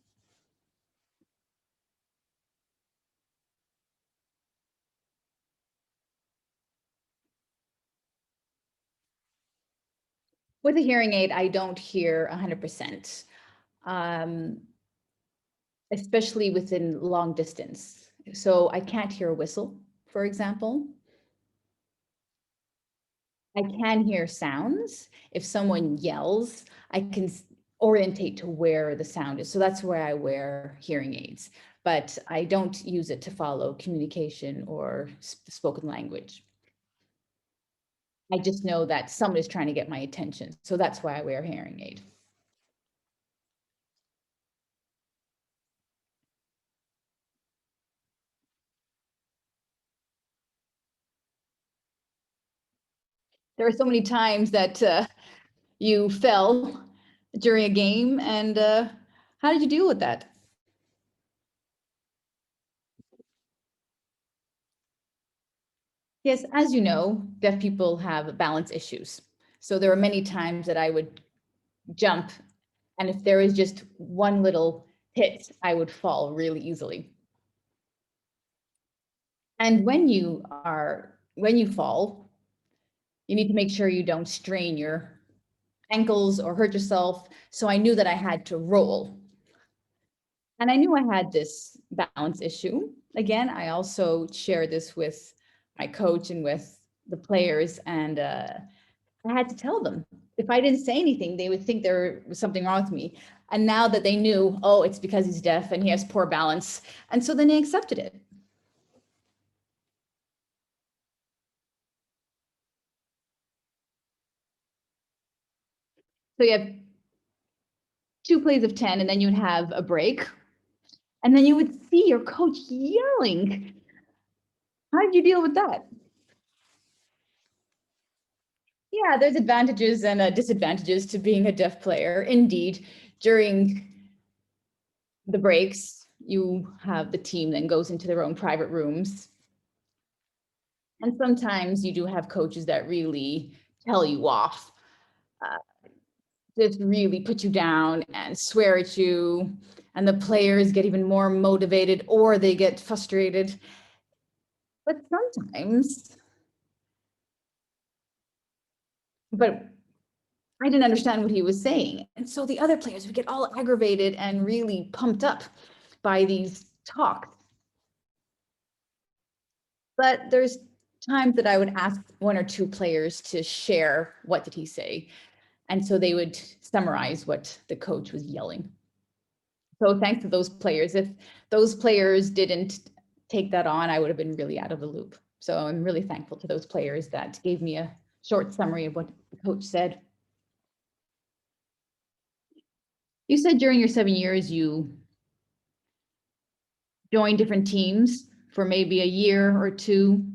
With a hearing aid, I don't hear 100%, especially within long distance. So I can't hear a whistle, for example. I can hear sounds. If someone yells, I can orientate to where the sound is. So that's where I wear hearing aids, but I don't use it to follow communication or spoken language. I just know that someone is trying to get my attention. So that's why I wear a hearing aid. There are so many times that you fell during a game, and how did you deal with that? Yes, as you know, deaf people have balance issues. So there are many times that I would jump, and if there was just one little hit, I would fall really easily. And when you fall, you need to make sure you don't strain your ankles or hurt yourself. So I knew that I had to roll. And I knew I had this balance issue. Again, I also share this with my coach and with the players, and I had to tell them. If I didn't say anything, they would think there was something wrong with me. And now that they knew, oh, it's because he's deaf and he has poor balance. And so then they accepted it. So you have 2 plays of 10, and then you'd have a break. And then you would see your coach yelling. How did you deal with that? Yeah, there's advantages and disadvantages to being a deaf player. Indeed, during the breaks, you have the team then goes into their own private rooms. And sometimes you do have coaches that really tell you off, just really put you down and swear at you. And the players get even more motivated or they get frustrated. But sometimes, but I didn't understand what he was saying. And so the other players would get all aggravated and really pumped up by these talks. But there's times that I would ask 1 or 2 players to share what did he say. And so they would summarize what the coach was yelling. So thanks to those players. If those players didn't take that on, I would have been really out of the loop. So I'm really thankful to those players that gave me a short summary of what the coach said. You said during your 7 years, you joined different teams for maybe a year or 2.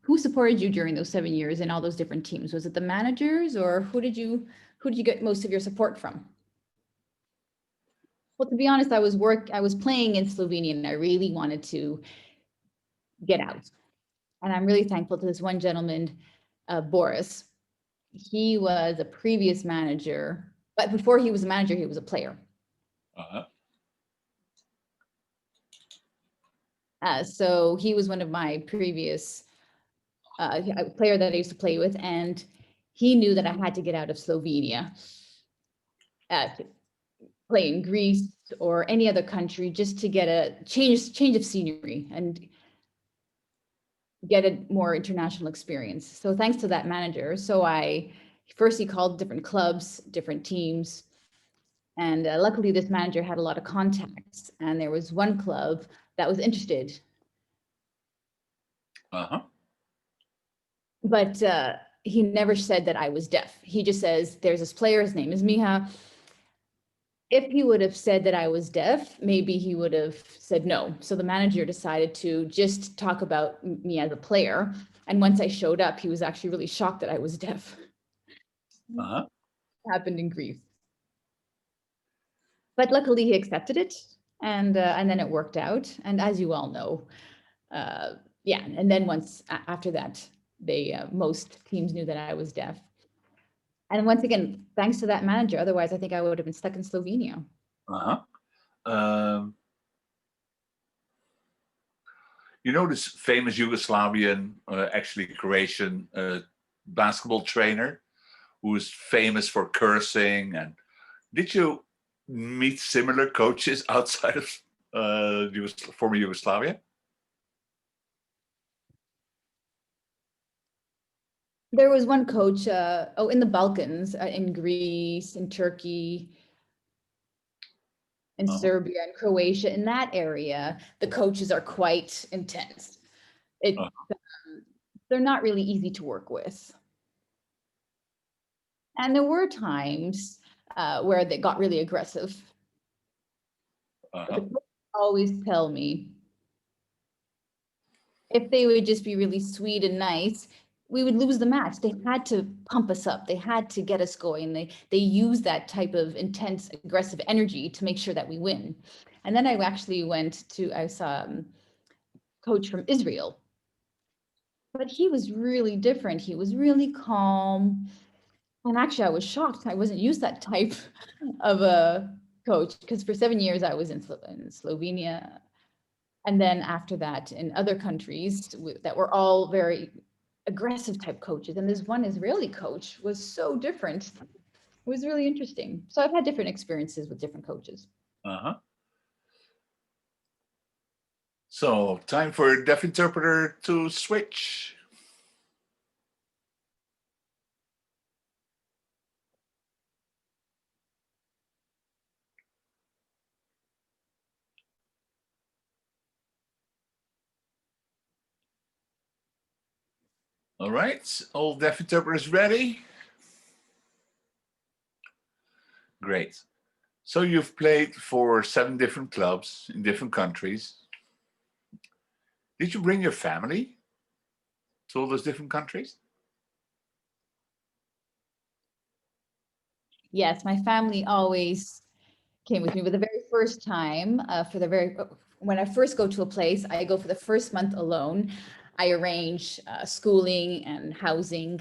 Who supported you during those 7 years in all those different teams? Was it the managers, or who did you get most of your support from? Well, to be honest, I was playing in Slovenia and I really wanted to get out. And I'm really thankful to this one gentleman, Boris. He was a previous manager, but before he was a manager, he was a player. So he was one of my previous player that I used to play with, and he knew that I had to get out of Slovenia, to play in Greece or any other country, just to get a change of scenery. And get a more international experience. So thanks to that manager. So he called different clubs, different teams. And luckily this manager had a lot of contacts, and there was one club that was interested. But he never said that I was deaf. He just says, there's this player, his name is Miha. If he would have said that I was deaf, maybe he would have said no. So the manager decided to just talk about me as a player. And once I showed up, he was actually really shocked that I was deaf. It happened in Greece. But luckily he accepted it, and then it worked out. And as you all know, yeah, and then after that, most teams knew that I was deaf. And once again, thanks to that manager, otherwise I think I would have been stuck in Slovenia. You know this famous Yugoslavian, actually Croatian basketball trainer who is famous for cursing. And did you meet similar coaches outside of former Yugoslavia? There was one coach, in the Balkans, in Greece, in Turkey, in Serbia, and Croatia. In that area, the coaches are quite intense. They're not really easy to work with. And there were times where they got really aggressive. But the coaches always tell me, if they would just be really sweet and nice, we would lose the match. They had to pump us up. They had to get us going. They use that type of intense, aggressive energy to make sure that we win. And then I actually I saw a coach from Israel, but he was really different. He was really calm. And actually I was shocked. I wasn't used to that type of a coach, because for 7 years I was in Slovenia. And then after that in other countries that were all very aggressive type coaches. And this one Israeli coach was so different. It was really interesting. So I've had different experiences with different coaches. So time for a deaf interpreter to switch. All right, all deaf interpreters ready? Great. So you've played for 7 different clubs in different countries. Did you bring your family to all those different countries? Yes, my family always came with me. But the very first time, when I first go to a place, I go for the first month alone. I arrange schooling and housing.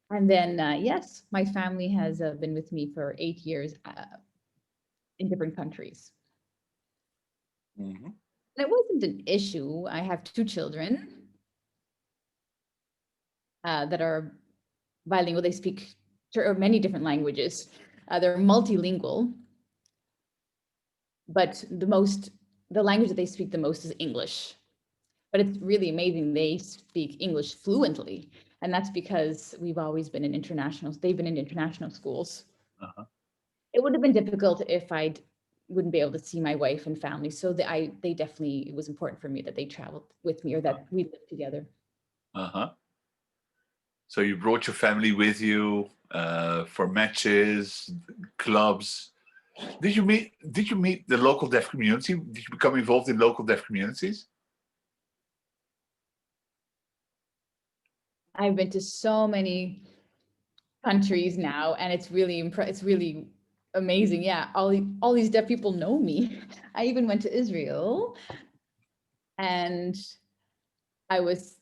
And then, yes, my family has been with me for 8 years in different countries. And it wasn't an issue. I have 2 children that are bilingual. They speak many different languages. They're multilingual, but the language that they speak the most is English. But it's really amazing. They speak English fluently. And that's because we've always been in they've been in international schools. It would have been difficult if I wouldn't be able to see my wife and family. So they definitely, it was important for me that they traveled with me, or that we lived together. So you brought your family with you for matches, clubs. Did you meet the local deaf community? Did you become involved in local deaf communities? I've been to so many countries now, and it's really amazing. Yeah, all these deaf people know me. I even went to Israel, and I was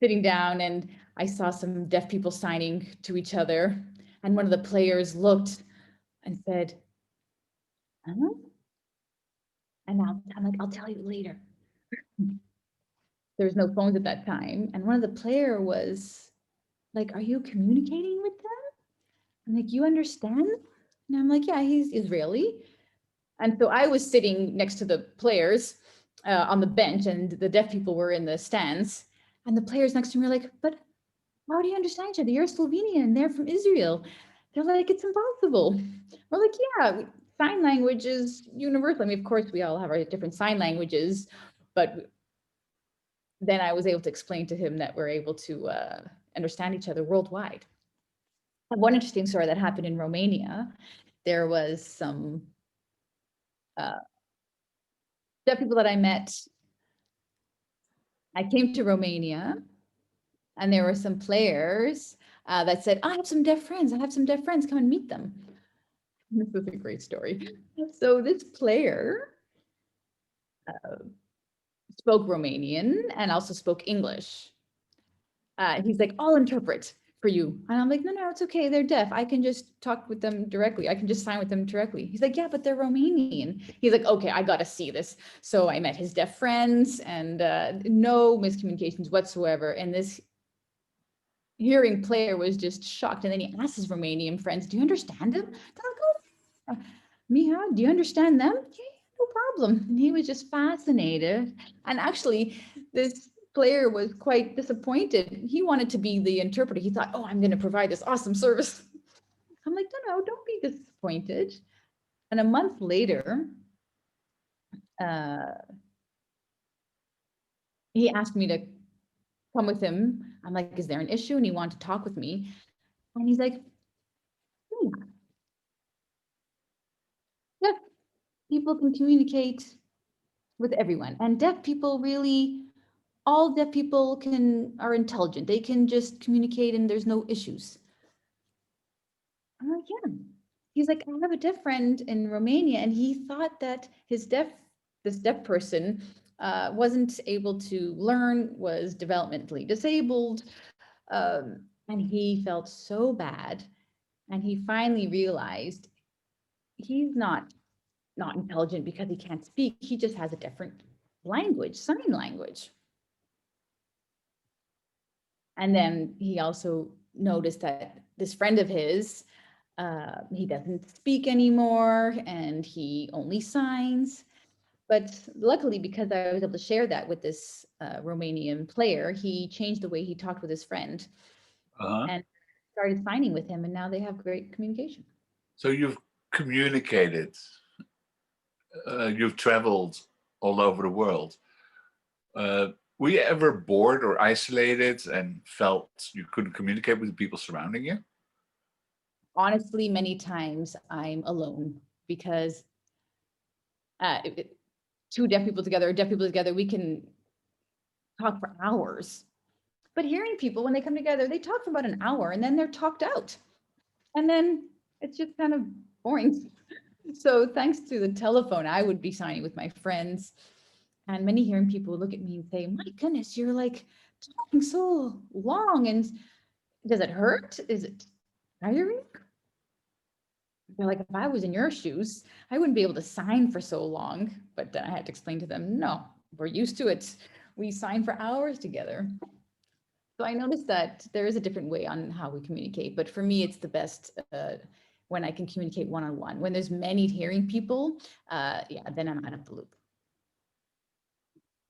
sitting down and I saw some deaf people signing to each other, and one of the players looked and said, "Huh?" And I'm like, "I'll tell you later." There was no phones at that time, and one of the player was like, "Are you communicating with them?" I'm like, "You understand?" And I'm like, "Yeah, he's Israeli." And so I was sitting next to the players, on the bench, and the deaf people were in the stands. And the players next to me were like, but how do you understand each other? You're Slovenian and they're from Israel. They're like, it's impossible. We're like, yeah, sign language is universal. I mean, of course, we all have our different sign languages, but then I was able to explain to him that we're able to understand each other worldwide. And one interesting story that happened in Romania, there was some deaf people that I met. I came to Romania and there were some players that said, I have some deaf friends. I have some deaf friends. Come and meet them. This is a great story. So this player spoke Romanian and also spoke English. He's like, I'll interpret for you. And I'm like, no, it's okay. They're deaf. I can just talk with them directly. I can just sign with them directly. He's like, yeah, but they're Romanian. He's like, okay, I got to see this. So I met his deaf friends and no miscommunications whatsoever. And this hearing player was just shocked. And then he asked his Romanian friends, do you understand them? They're like, oh, Miha, do you understand them? Yeah, no problem. And he was just fascinated. And actually, this player was quite disappointed. He wanted to be the interpreter. He thought, oh, I'm going to provide this awesome service. I'm like, no, don't be disappointed. And a month later, he asked me to come with him. I'm like, is there an issue? And he wanted to talk with me. And he's like, deaf people can communicate with everyone. And deaf people really, all deaf people are intelligent. They can just communicate and there's no issues. I'm like, yeah. He's like, I have a deaf friend in Romania and he thought that this deaf person wasn't able to learn, was developmentally disabled. And he felt so bad. And he finally realized he's not intelligent because he can't speak. He just has a different language, sign language. And then he also noticed that this friend of his, he doesn't speak anymore and he only signs. But luckily, because I was able to share that with this Romanian player, he changed the way he talked with his friend and started signing with him. And now they have great communication. So you've communicated, you've traveled all over the world. Were you ever bored or isolated and felt you couldn't communicate with the people surrounding you? Honestly, many times I'm alone because two deaf people together, we can talk for hours. But hearing people, when they come together, they talk for about an hour and then they're talked out. And then it's just kind of boring. So thanks to the telephone, I would be signing with my friends. And many hearing people would look at me and say, my goodness, you're like talking so long. And does it hurt? Is it tiring? They're like, if I was in your shoes, I wouldn't be able to sign for so long. But then I had to explain to them, no, we're used to it. We sign for hours together. So I noticed that there is a different way on how we communicate. But for me, it's the best when I can communicate one-on-one. When there's many hearing people, yeah, then I'm out of the loop.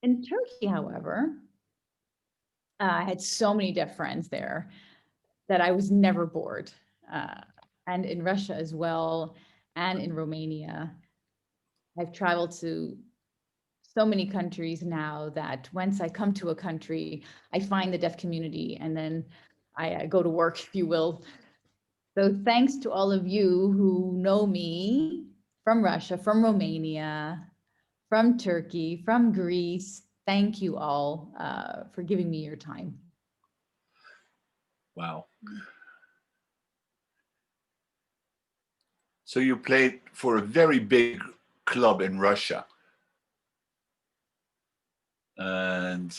In Turkey, however, I had so many deaf friends there that I was never bored. And in Russia as well, and in Romania. I've traveled to so many countries now that once I come to a country, I find the deaf community and then I go to work, if you will. So thanks to all of you who know me from Russia, from Romania, from Turkey, from Greece. Thank you all for giving me your time. Wow. So you played for a very big club in Russia. And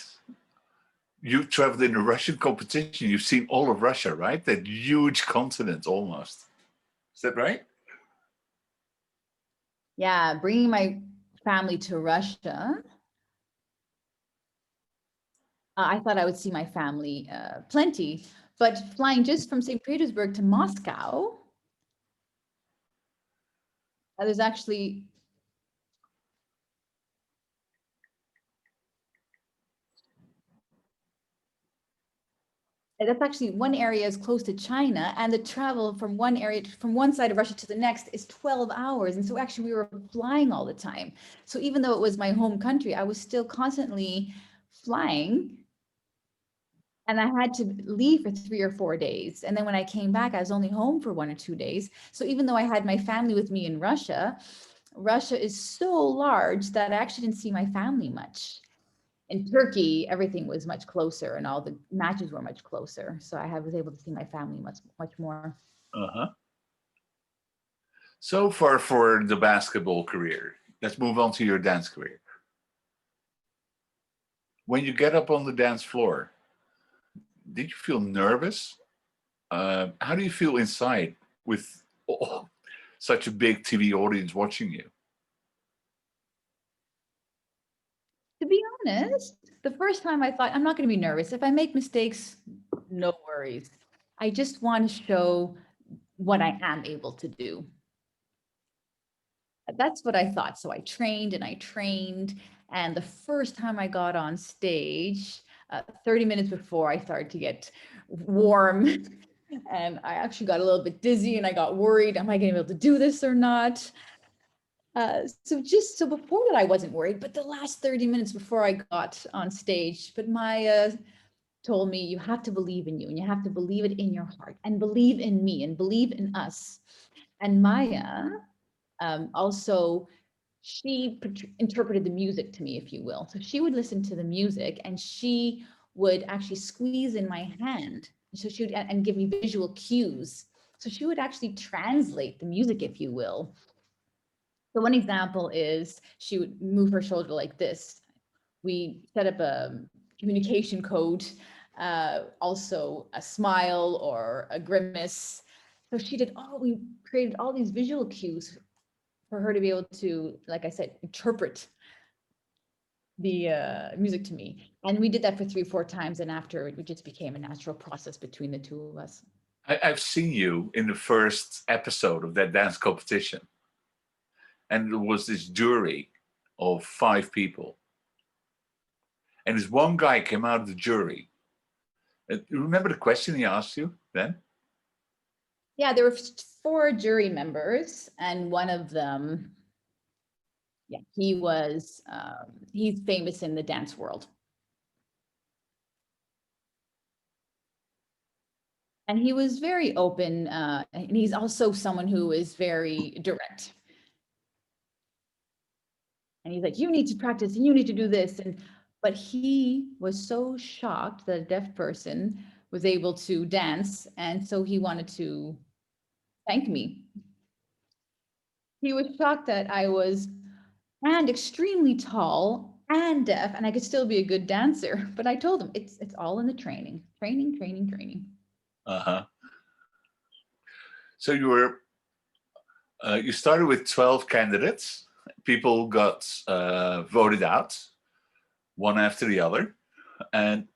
you've traveled in a Russian competition. You've seen all of Russia, right? That huge continent almost. Is that right? Yeah, bringing my family to Russia. I thought I would see my family plenty, but flying just from St. Petersburg to Moscow, there's actually That's actually one area is close to China, and the travel from one area, from one side of Russia to the next is 12 hours. And so actually we were flying all the time. So even though it was my home country, I was still constantly flying. And I had to leave for 3 or 4 days. And then when I came back, I was only home for 1 or 2 days. So even though I had my family with me in Russia, Russia is so large that I actually didn't see my family much. In Turkey, everything was much closer and all the matches were much closer. So I was able to see my family much more. Uh-huh. So far for the basketball career. Let's move on to your dance career. When you get up on the dance floor, did you feel nervous? How do you feel inside with such a big TV audience watching you? To be honest, the first time I thought, I'm not going to be nervous. If I make mistakes, no worries. I just want to show what I am able to do. That's what I thought. So I trained and I trained. And the first time I got on stage, 30 minutes before I started to get warm, and I actually got a little bit dizzy and I got worried, am I going to be able to do this or not? So before that, I wasn't worried, but the last 30 minutes before I got on stage, but Maya told me, you have to believe in you and you have to believe it in your heart and believe in me and believe in us. And Maya also, she interpreted the music to me, if you will. So she would listen to the music and she would actually squeeze in my hand. So she would, and give me visual cues. So she would actually translate the music, if you will. So one example is she would move her shoulder like this. We set up a communication code, also a smile or a grimace. So we created all these visual cues for her to be able to, like I said, interpret the music to me. And we did that for 3 or 4 times. And after, it just became a natural process between the two of us. I've seen you in the first episode of that dance competition. And there was this jury of 5 people. And this one guy came out of the jury. You remember the question he asked you then? Yeah, there were 4 jury members, and one of them, yeah, he's famous in the dance world. And he was very open, and he's also someone who is very direct. And he's like, you need to practice and you need to do this. But he was so shocked that a deaf person was able to dance. And so he wanted to thank me. He was shocked that I was extremely tall and deaf, and I could still be a good dancer. But I told him it's all in the training. Training. Uh-huh. So you started with 12 candidates. People got voted out, one after the other. And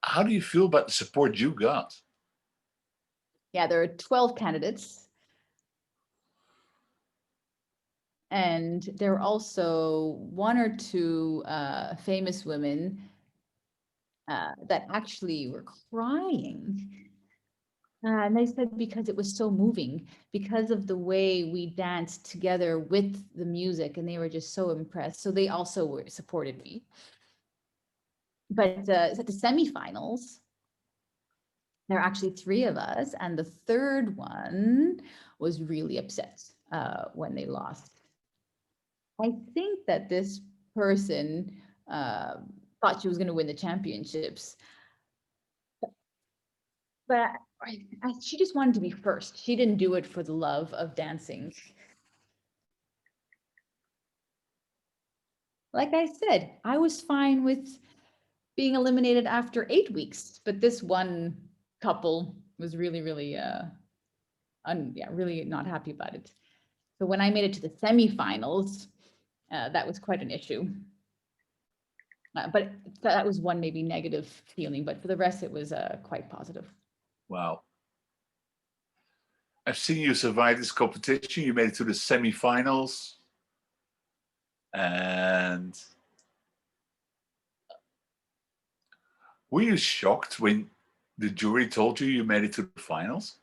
how do you feel about the support you got? Yeah, there are 12 candidates. And there were also 1 or 2 famous women that actually were crying. And they said because it was so moving, because of the way we danced together with the music, and they were just so impressed. So they also supported me. But at the semifinals, there are actually 3 of us, and the third one was really upset when they lost. I think that this person thought she was going to win the championships. But she just wanted to be first. She didn't do it for the love of dancing. Like I said, I was fine with being eliminated after 8 weeks, but this one couple was really, really, really not happy about it. So when I made it to the semifinals, that was quite an issue. But that was one maybe negative feeling, but for the rest, it was quite positive. Wow. I've seen you survive this competition. You made it to the semifinals. And were you shocked when the jury told you you made it to the finals?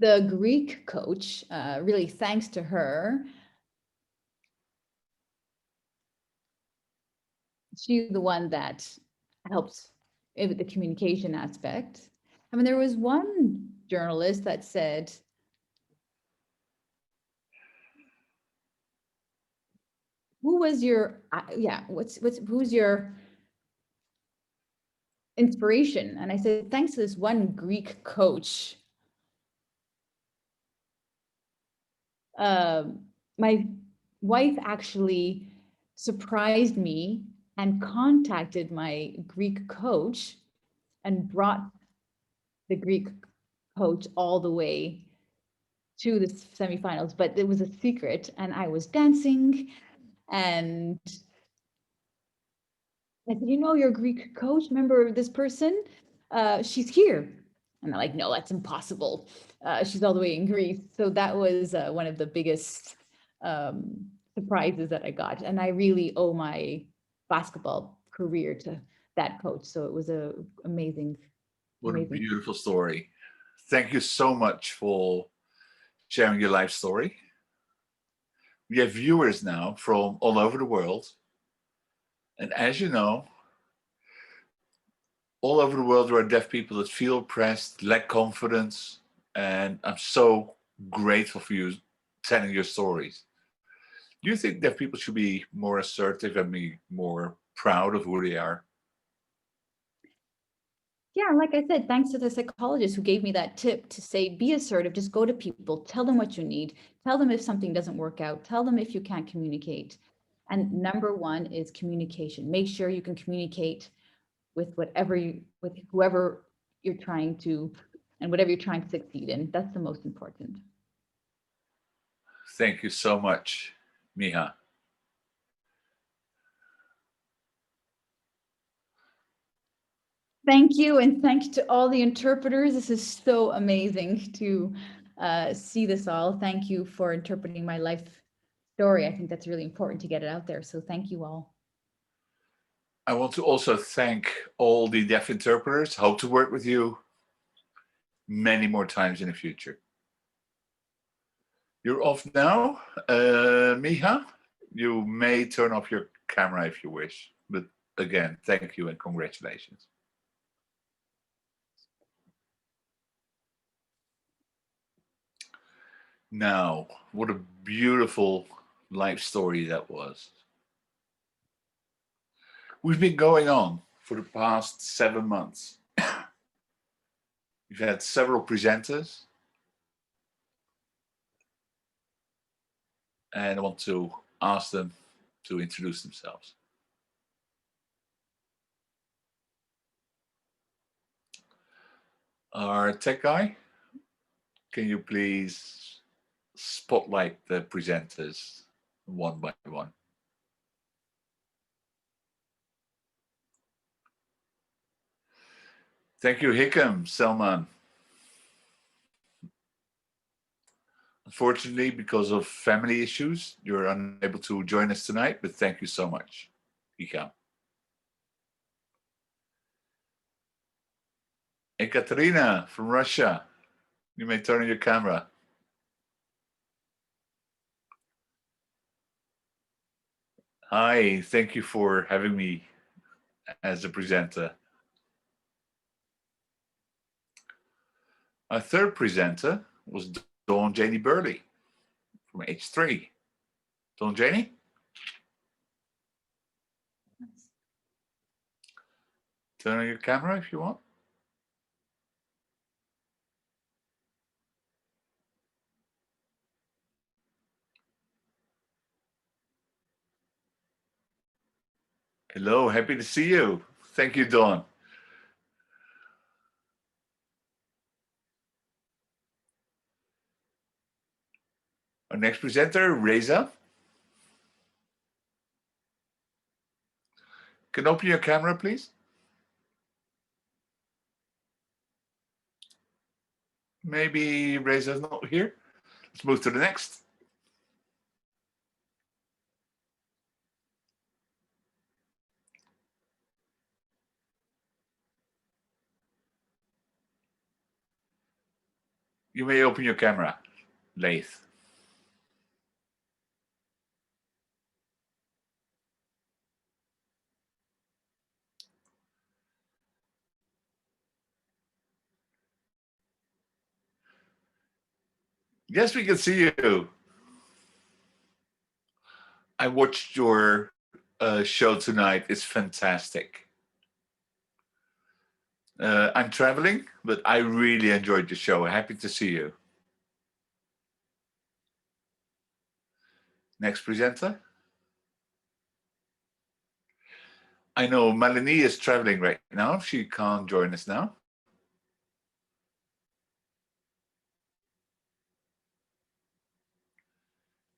The Greek coach, really thanks to her, she's the one that helps with the communication aspect. I mean, there was one journalist that said, who was your, who's your inspiration? And I said, thanks to this one Greek coach. My wife actually surprised me and contacted my Greek coach and brought the Greek coach all the way to the semifinals, but it was a secret and I was dancing and I said, you know, your Greek coach, remember this person? She's here. And they're like, no, that's impossible. She's all the way in Greece. So that was one of the biggest surprises that I got. And I really owe my basketball career to that coach. So it was amazing. What a beautiful story. Thank you so much for sharing your life story. We have viewers now from all over the world. And as you know, all over the world there are deaf people that feel oppressed, lack confidence. And I'm so grateful for you telling your stories. Do you think deaf people should be more assertive and be more proud of who they are? Yeah, like I said, thanks to the psychologist who gave me that tip to say, be assertive, just go to people, tell them what you need, tell them if something doesn't work out, tell them if you can't communicate. And number one is communication. Make sure you can communicate with with whoever you're trying to, and whatever you're trying to succeed in. That's the most important. Thank you so much, Miha. Thank you, and thanks to all the interpreters. This is so amazing to see this all. Thank you for interpreting my life story. I think that's really important to get it out there. So thank you all. I want to also thank all the deaf interpreters. Hope to work with you many more times in the future. You're off now, Miha. You may turn off your camera if you wish. But again, thank you and congratulations. Now, what a beautiful life story that was. We've been going on for the past 7 months. We've had several presenters. And I want to ask them to introduce themselves. Our tech guy, can you please spotlight the presenters one by one? Thank you, Hikam Selman. Unfortunately, because of family issues, you're unable to join us tonight, but thank you so much, Hikam. And Katerina from Russia, you may turn on your camera. Hi, thank you for having me as a presenter. Our third presenter was Dawn Janie Burley from H3. Dawn Janie? Turn on your camera if you want. Hello, happy to see you. Thank you, Dawn. Our next presenter, Reza. Can you open your camera, please? Maybe Reza's not here. Let's move to the next. You may open your camera, Leith. Yes, we can see you. I watched your show tonight. It's fantastic. I'm traveling, but I really enjoyed the show. Happy to see you. Next presenter. I know Malini is traveling right now. She can't join us now.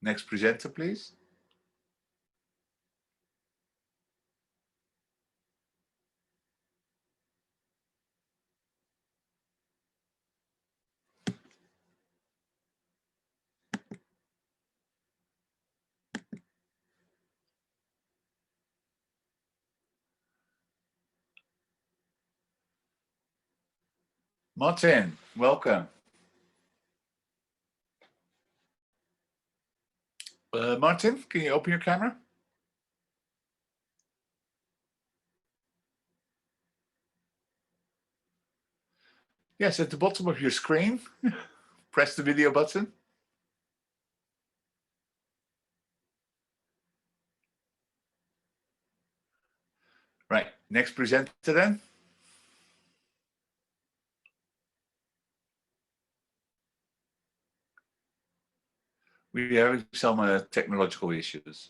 Next presenter, please. Martin, welcome. Martin, can you open your camera? Yes, at the bottom of your screen, press the video button. Right, next presenter then. We're having some technological issues.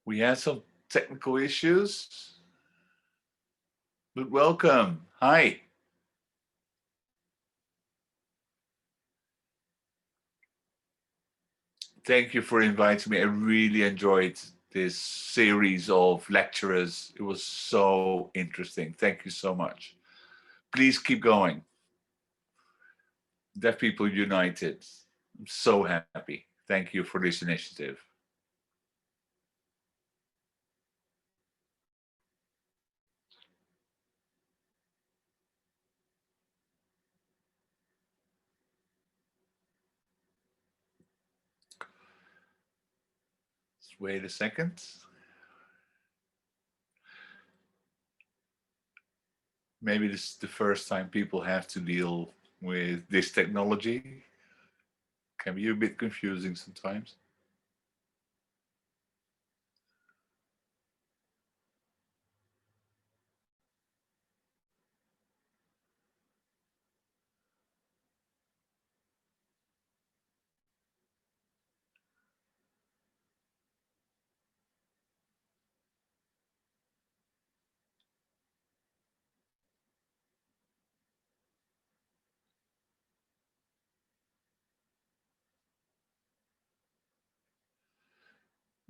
We had some technical issues, but welcome. Hi. Thank you for inviting me. I really enjoyed this series of lecturers. It was so interesting. Thank you so much. Please keep going. Deaf People United. I'm so happy. Thank you for this initiative. Let's wait a second. Maybe this is the first time people have to deal with this technology. Can be a bit confusing sometimes.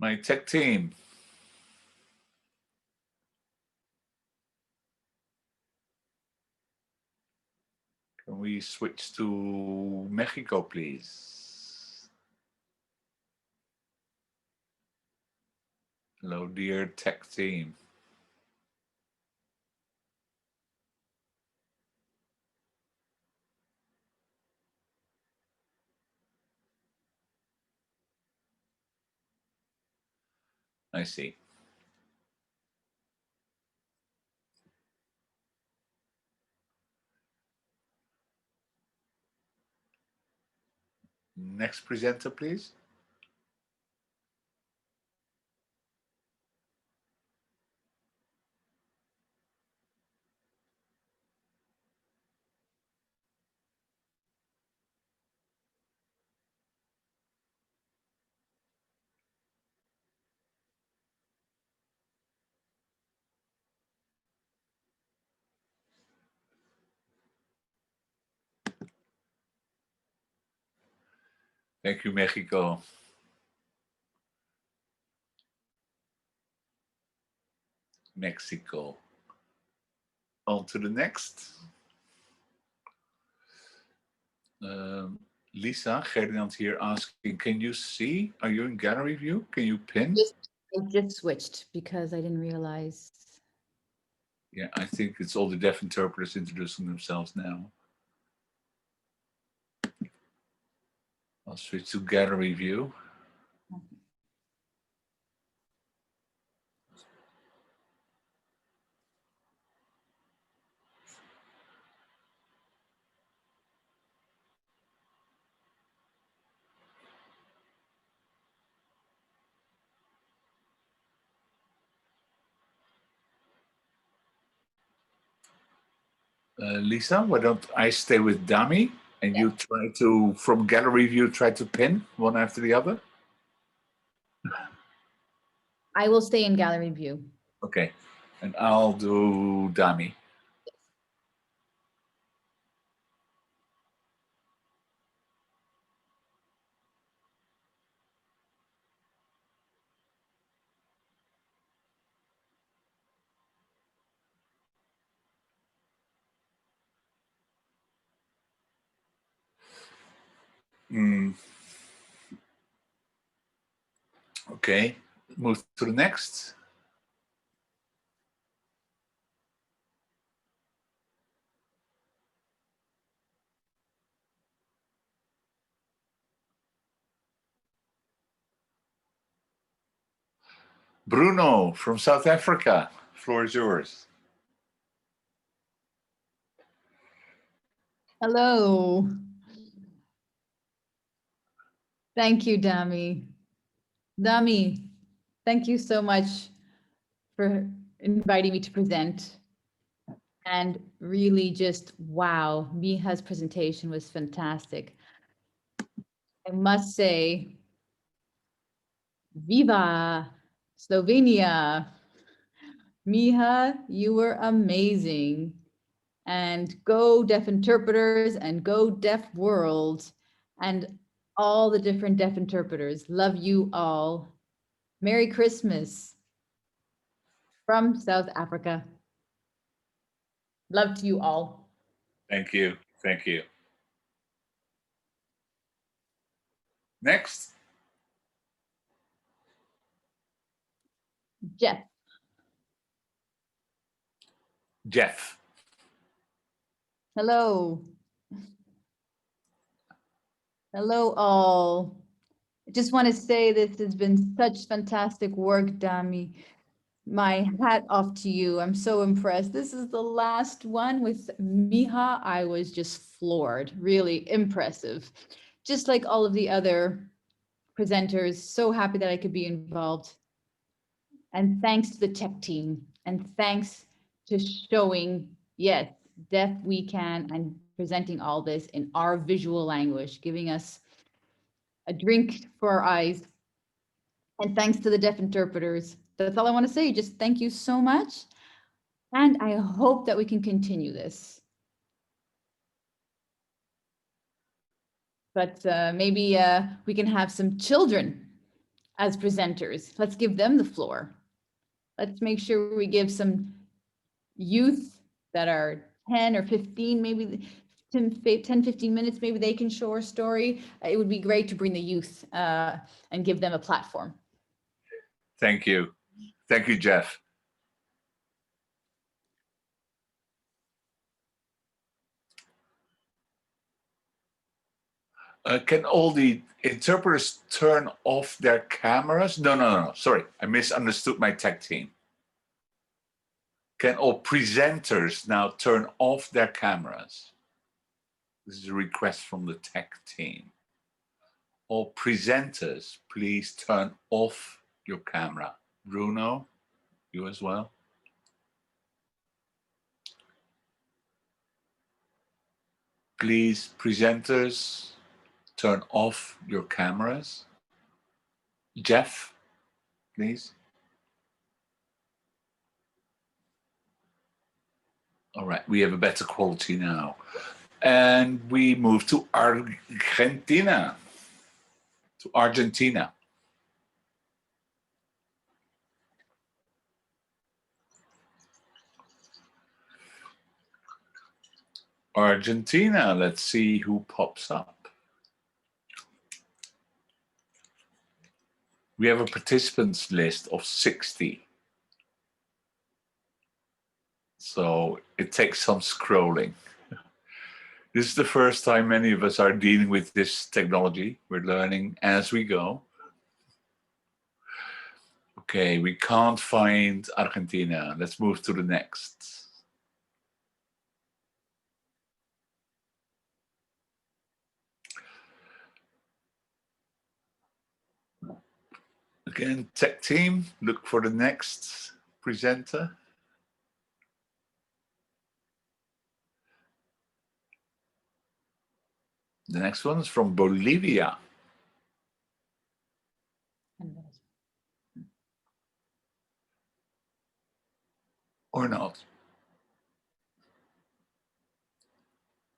My tech team. Can we switch to Mexico, please? Hello, dear tech team. I see. Next presenter, please. Thank you, Mexico. Mexico. On to the next. Lisa Ferdinand here asking, can you see? Are you in gallery view? Can you pin? I just switched because I didn't realize. Yeah, I think it's all the deaf interpreters introducing themselves now. I'll switch to gallery view. Lisa, why don't I stay with Dami and you try to, from gallery view, try to pin one after the other? I will stay in gallery view. Okay, and I'll do Dami. Okay, move to the next. Bruno from South Africa, floor is yours. Hello. Thank you, Dami. Dami, thank you so much for inviting me to present. And really just, wow, Miha's presentation was fantastic. I must say, Viva Slovenia. Miha, you were amazing. And go deaf interpreters and go deaf world and all the different deaf interpreters. Love you all. Merry Christmas from South Africa. Love to you all. Thank you, thank you. Next. Jeff. Jeff. Hello. Hello all. I just want to say this has been such fantastic work, Dami. My hat off to you. I'm so impressed. This is the last one with Miha. I was just floored, really impressive. Just like all of the other presenters, so happy that I could be involved. And thanks to the tech team and thanks to showing, yes, deaf we can and presenting all this in our visual language, giving us a drink for our eyes. And thanks to the deaf interpreters. That's all I want to say. Just thank you so much. And I hope that we can continue this. But maybe we can have some children as presenters. Let's give them the floor. Let's make sure we give some youth that are 10 or 15, maybe 10, 15 minutes, maybe they can show our story. It would be great to bring the youth and give them a platform. Thank you. Thank you, Jeff. Can all the interpreters turn off their cameras? No. Sorry, I misunderstood my tech team. Can all presenters now turn off their cameras? This is a request from the tech team. All presenters, please turn off your camera. Bruno, you as well. Please, presenters, turn off your cameras. Jeff, please. All right, we have a better quality now. And we move to Argentina. To Argentina. Argentina. Let's see who pops up. We have a participants list of 60. So it takes some scrolling. This is the first time many of us are dealing with this technology. We're learning as we go. Okay, we can't find Argentina. Let's move to the next. Again, tech team, look for the next presenter. The next one is from Bolivia. Or not.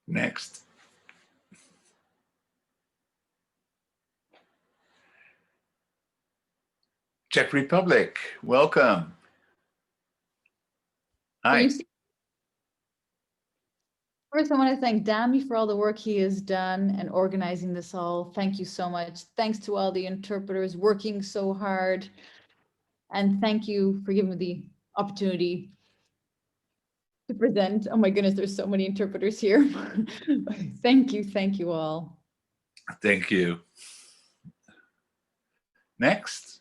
Next. Czech Republic, welcome. Hi. First, I want to thank Dami for all the work he has done and organizing this all. Thank you so much. Thanks to all the interpreters working so hard. And thank you for giving me the opportunity to present. Oh my goodness, there's so many interpreters here. Thank you all. Thank you. Next.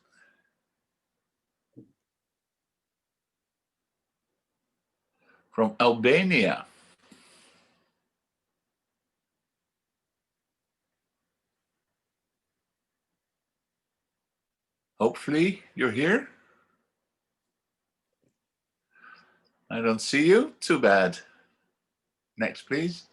From Albania. Hopefully you're here. I don't see you. Too bad. Next, please.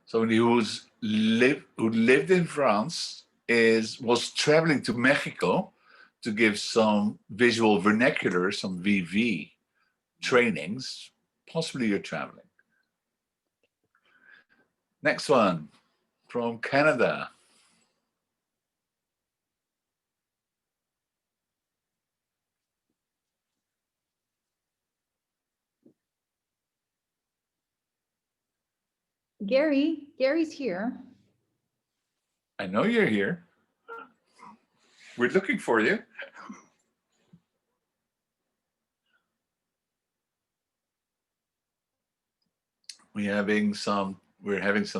Somebody who lived in France was traveling to Mexico to give some visual vernacular, some VV trainings. Possibly you're traveling. Next one from Canada. Gary's here. I know you're here. We're looking for you. We're having some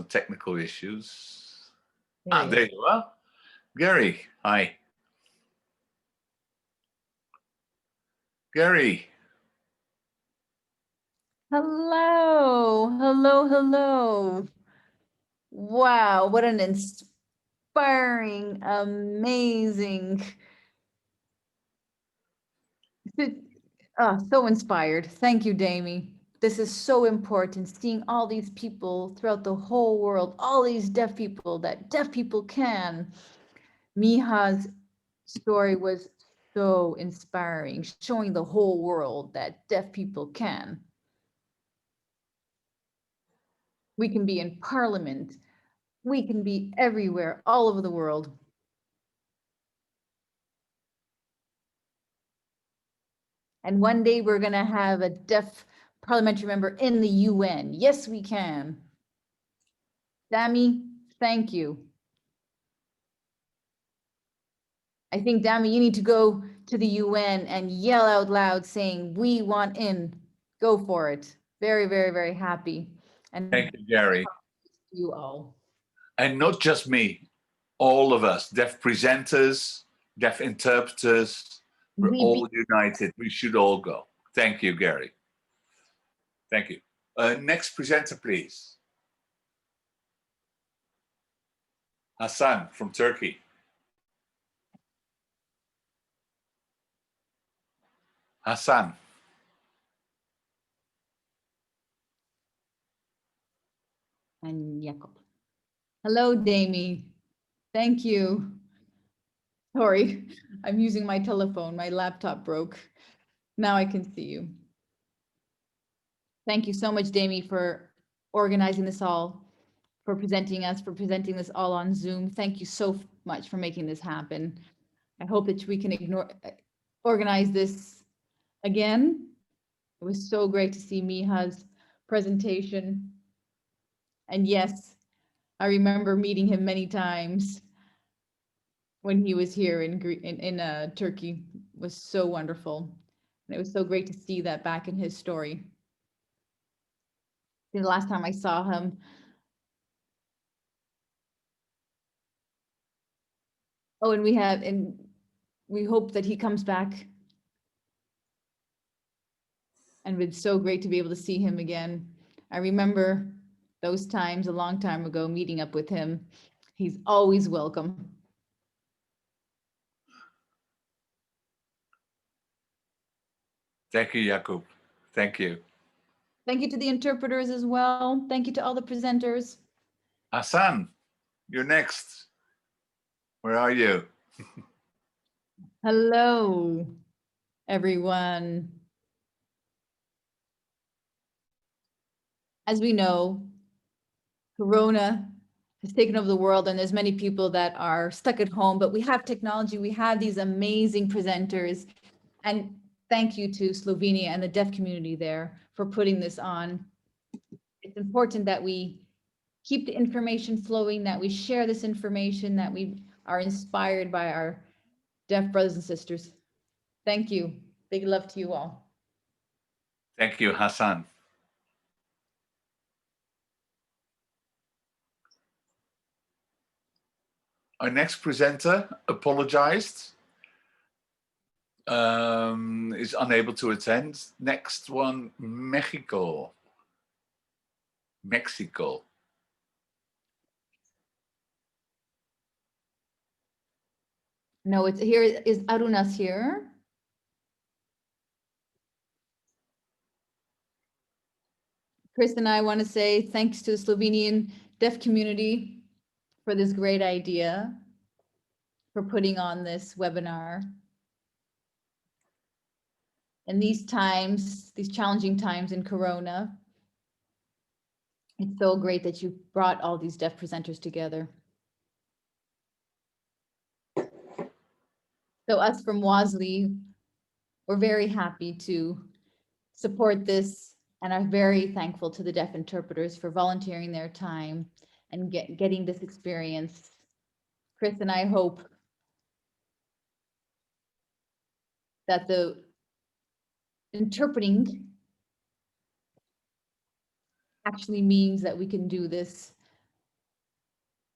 technical issues. There you are. Gary, hi. Gary. Hello. Wow, what an inspiring, amazing. So inspired. Thank you, Dami. This is so important, seeing all these people throughout the whole world, all these deaf people that deaf people can. Miha's story was so inspiring, showing the whole world that deaf people can. We can be in parliament. We can be everywhere, all over the world. And one day we're going to have a deaf parliamentary member in the UN. Yes, we can. Dami, thank you. I think, Dami, you need to go to the UN and yell out loud saying, we want in. Go for it. Very, very, very happy. And thank you, Gary. You all. And not just me, all of us, deaf presenters, deaf interpreters, we're all united. We should all go. Thank you, Gary. Thank you. Next presenter, please. Hassan from Turkey. Hassan. And Jakob. Hello, Dami. Thank you. Sorry, I'm using my telephone. My laptop broke. Now I can see you. Thank you so much, Dami, for organizing this all, for presenting this all on Zoom. Thank you so much for making this happen. I hope that we can organize this again. It was so great to see Miha's presentation. And yes, I remember meeting him many times when he was here in Turkey. It was so wonderful. And it was so great to see that back in his story. The last time I saw him, oh, and we hope that he comes back. And it's so great to be able to see him again. I remember those times a long time ago, meeting up with him. He's always welcome. Thank you, Jakub. Thank you. Thank you to the interpreters as well. Thank you to all the presenters. Hassan, you're next. Where are you? Hello, everyone. As we know, Corona has taken over the world, and there's many people that are stuck at home, but we have technology. We have these amazing presenters, and thank you to Slovenia and the deaf community there for putting this on. It's important that we keep the information flowing, that we share this information, that we are inspired by our deaf brothers and sisters. Thank you. Big love to you all. Thank you, Hassan. Our next presenter apologized, is unable to attend. Next one, Mexico. No, it's here. Is Arunas here? Chris and I want to say thanks to the Slovenian deaf community for this great idea, for putting on this webinar. In these times, these challenging times in Corona, it's so great that you brought all these deaf presenters together. So us from Wasley, we're very happy to support this and are very thankful to the deaf interpreters for volunteering their time and getting this experience. Chris and I hope that the interpreting actually means that we can do this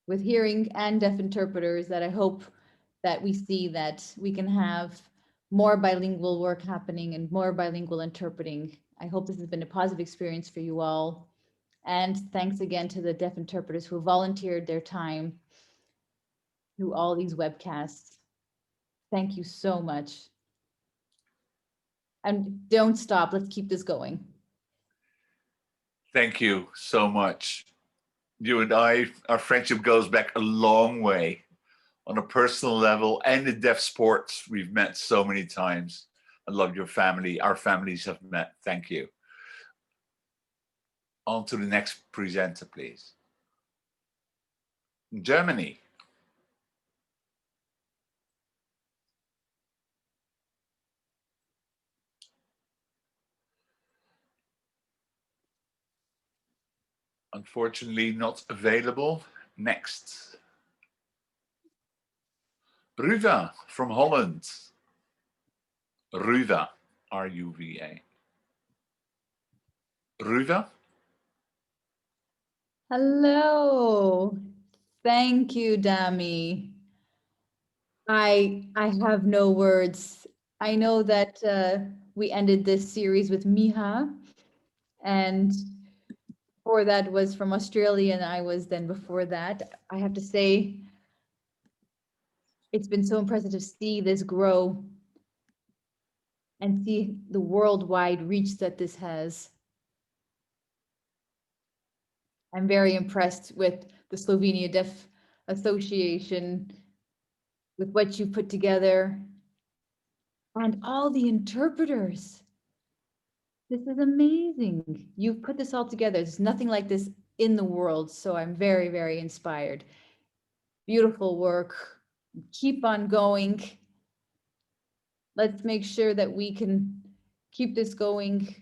with hearing and deaf interpreters, that I hope that we see that we can have more bilingual work happening and more bilingual interpreting. I hope this has been a positive experience for you all. And thanks again to the deaf interpreters who volunteered their time through all these webcasts. Thank you so much. And don't stop, let's keep this going. Thank you so much. You and I, our friendship goes back a long way on a personal level, and in deaf sports, we've met so many times. I love your family. Our families have met. Thank you. On to the next presenter, please. Germany. Unfortunately, not available. Next. Ruva from Holland. Ruva, R-U-V-A. Ruva? Hello. Thank you, Dami. I have no words. I know that we ended this series with Miha, and before that was from Australia, and I was then before that. I have to say, it's been so impressive to see this grow and see the worldwide reach that this has. I'm very impressed with the Slovenia Deaf Association, with what you put together, and all the interpreters. This is amazing. You put this all together. There's nothing like this in the world. So I'm very, very inspired. Beautiful work. Keep on going. Let's make sure that we can keep this going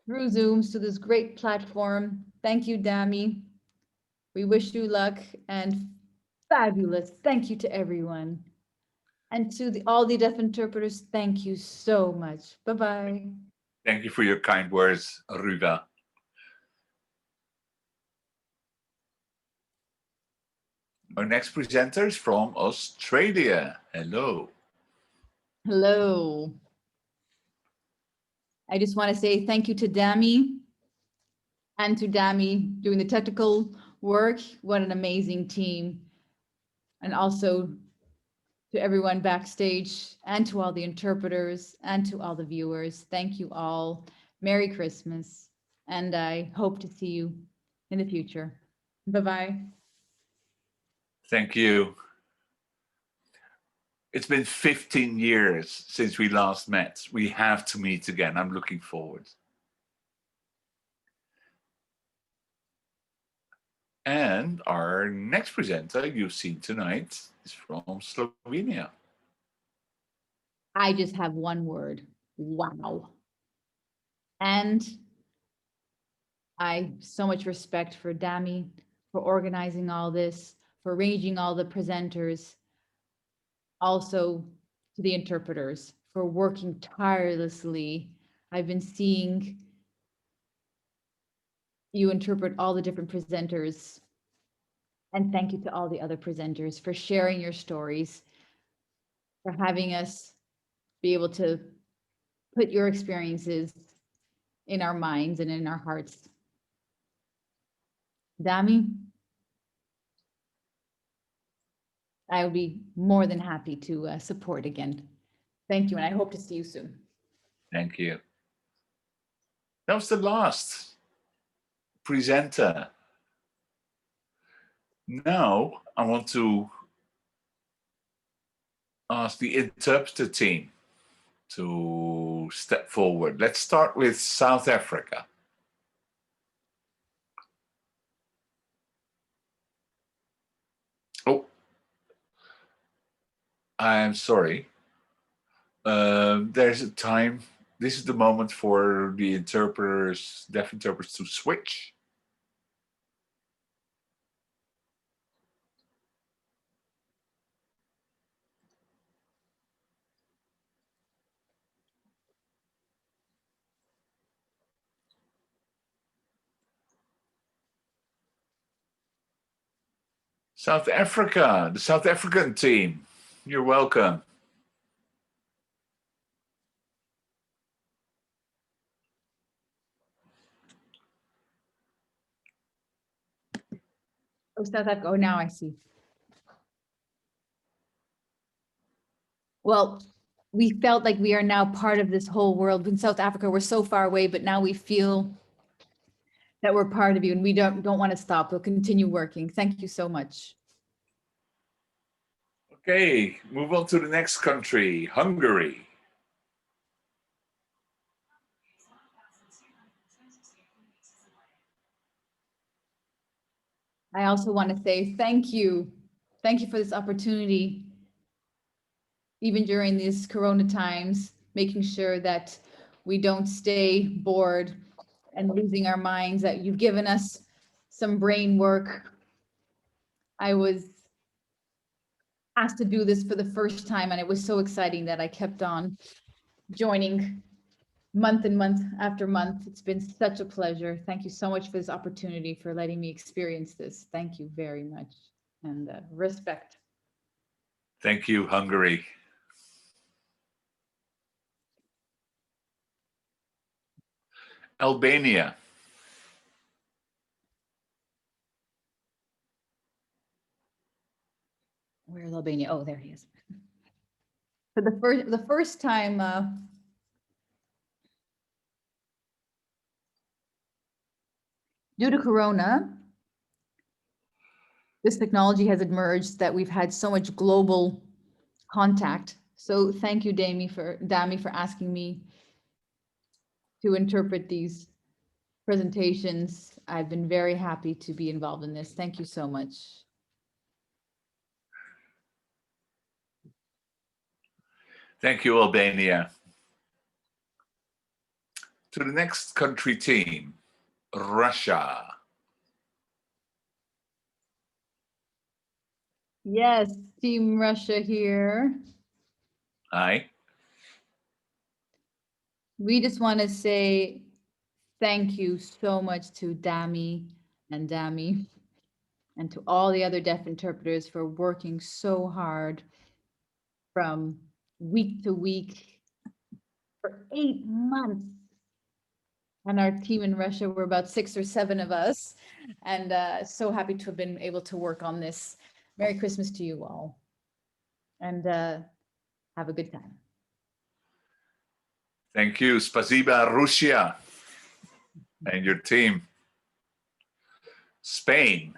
through Zooms to this great platform. Thank you, Dami. We wish you luck and fabulous. Thank you to everyone. And to all the deaf interpreters, thank you so much. Bye-bye. Thank you for your kind words, Ruga. Our next presenter is from Australia. Hello. Hello. I just want to say thank you to Dami and to Dami doing the technical work. What an amazing team. And also to everyone backstage and to all the interpreters and to all the viewers. Thank you all. Merry Christmas. And I hope to see you in the future. Bye-bye. Thank you. It's been 15 years since we last met. We have to meet again. I'm looking forward. And our next presenter you've seen tonight is from Slovenia. I just have one word. Wow. And I so much respect for Dami for organizing all this, for arranging all the presenters, also to the interpreters for working tirelessly. I've been seeing you interpret all the different presenters. And thank you to all the other presenters for sharing your stories, for having us be able to put your experiences in our minds and in our hearts. Dami, I would be more than happy to support again. Thank you, and I hope to see you soon. Thank you. That was the last presenter. Now I want to ask the interpreter team to step forward. Let's start with South Africa. Oh, I'm sorry. There's a time. This is the moment for the interpreters, deaf interpreters, to switch. South Africa, the South African team, you're welcome. Oh, South Africa. Oh, now I see. Well, we felt like we are now part of this whole world. In South Africa, we're so far away, but now we feel that we're part of you, and we don't want to stop. We'll continue working. Thank you so much. Okay, move on to the next country, Hungary. I also want to say thank you. Thank you for this opportunity, even during these Corona times, making sure that we don't stay bored and losing our minds, that you've given us some brain work. I was asked to do this for the first time, and it was so exciting that I kept on joining month and month after month. It's been such a pleasure. Thank you so much for this opportunity, for letting me experience this. Thank you very much, and respect. Thank you, Hungary. Albania. Where's Albania? Oh, there he is. For the first time, due to Corona, this technology has emerged that we've had so much global contact. So thank you, Dami, for asking me to interpret these presentations. I've been very happy to be involved in this. Thank you so much. Thank you, Albania. To the next country team, Russia. Yes, Team Russia here. Hi. We just want to say thank you so much to Dami and to all the other deaf interpreters for working so hard from week to week for 8 months. And our team in Russia were about 6 or 7 of us, and so happy to have been able to work on this. Merry Christmas to you all, and have a good time. Thank you. Spasiba, Russia, and your team. Spain.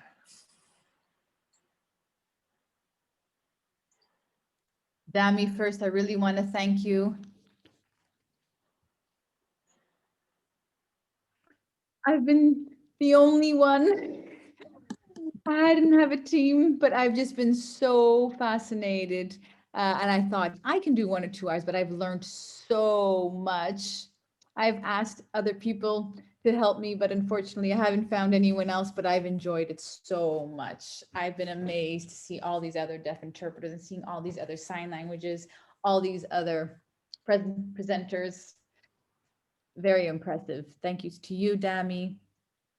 Dami, first, I really want to thank you. I've been the only one. I didn't have a team, but I've just been so fascinated. And I thought I can do 1 or 2 hours, but I've learned so much. I've asked other people to help me, but unfortunately I haven't found anyone else, but I've enjoyed it so much. I've been amazed to see all these other deaf interpreters and seeing all these other sign languages, all these other presenters. Very impressive. Thank you to you, Dami,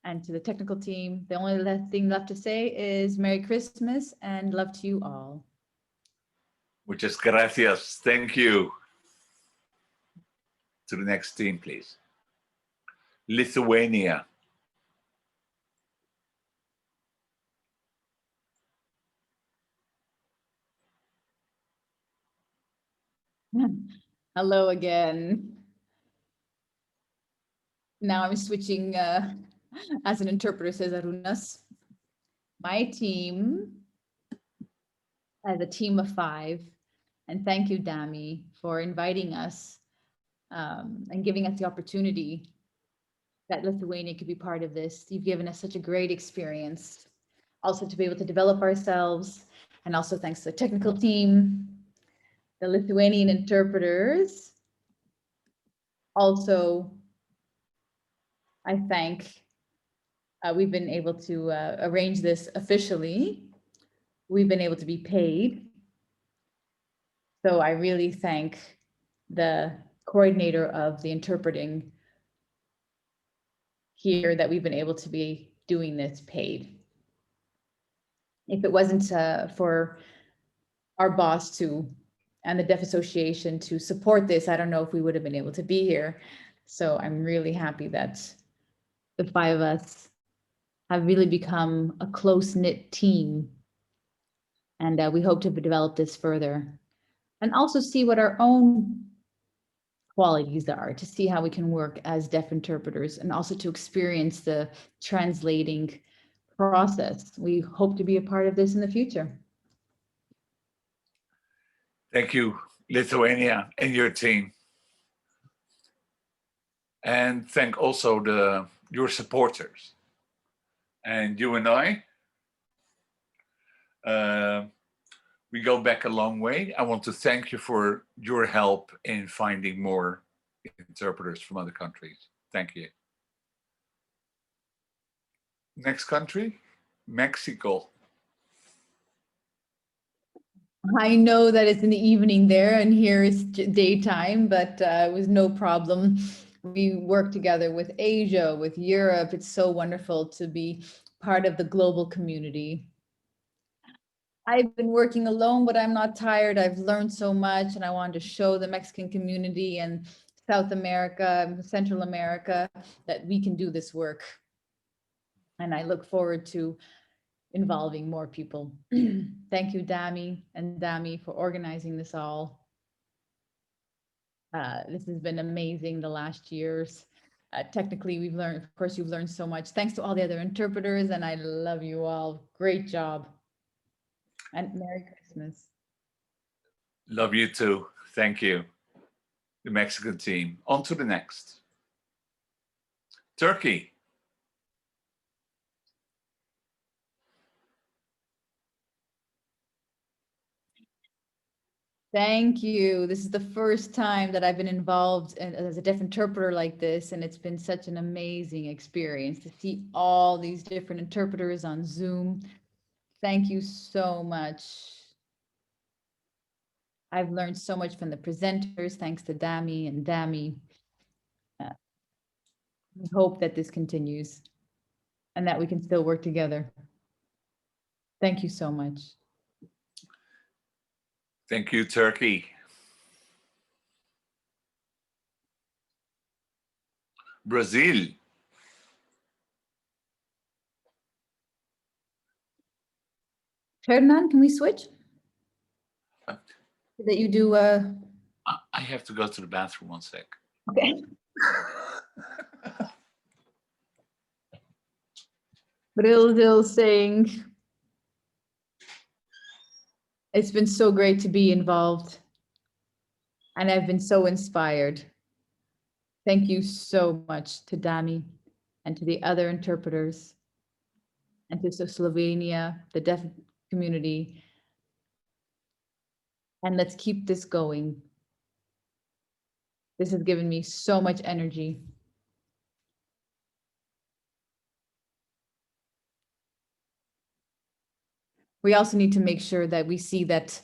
and to the technical team. The only thing left to say is Merry Christmas and love to you all. Muchas gracias. Thank you. To the next team, please. Lithuania. Hello again. Now I'm switching as an interpreter, says Arunas. My team as a team of 5, and thank you, Dami, for inviting us and giving us the opportunity that Lithuania could be part of this. You've given us such a great experience, also to be able to develop ourselves, and also thanks to the technical team, the Lithuanian interpreters. Also, I thank, we've been able to arrange this officially. We've been able to be paid. So I really thank the coordinator of the interpreting here that we've been able to be doing this paid. If it wasn't for our boss and the Deaf Association to support this, I don't know if we would have been able to be here. So I'm really happy that the 5 of us have really become a close-knit team. And we hope to develop this further and also see what our own qualities are, to see how we can work as deaf interpreters and also to experience the translating process. We hope to be a part of this in the future. Thank you, Lithuania and your team. And thank also your supporters. And you and I, we go back a long way. I want to thank you for your help in finding more interpreters from other countries. Thank you. Next country, Mexico. I know that it's in the evening there and here it's daytime, but it was no problem. We work together with Asia, with Europe. It's so wonderful to be part of the global community. I've been working alone, but I'm not tired. I've learned so much and I wanted to show the Mexican community and South America, Central America, that we can do this work. And I look forward to involving more people. Thank you, Dami, for organizing this all. This has been amazing the last years. Technically, we've learned, of course, you've learned so much. Thanks to all the other interpreters, and I love you all. Great job. And Merry Christmas. Love you too. Thank you. The Mexican team. On to the next. Turkey. Thank you. This is the first time that I've been involved as a deaf interpreter like this, and it's been such an amazing experience to see all these different interpreters on Zoom. Thank you so much. I've learned so much from the presenters, thanks to Dami and Dami. We hope that this continues and that we can still work together. Thank you so much. Thank you, Turkey. Brazil. Ferdinand, can we switch? That you do I have to go to the bathroom 1 sec. okay. Brazil saying, it's been so great to be involved and I've been so inspired. Thank you so much to Dami and to the other interpreters and to Slovenia, the deaf community. And let's keep this going. This has given me so much energy. We also need to make sure that we see that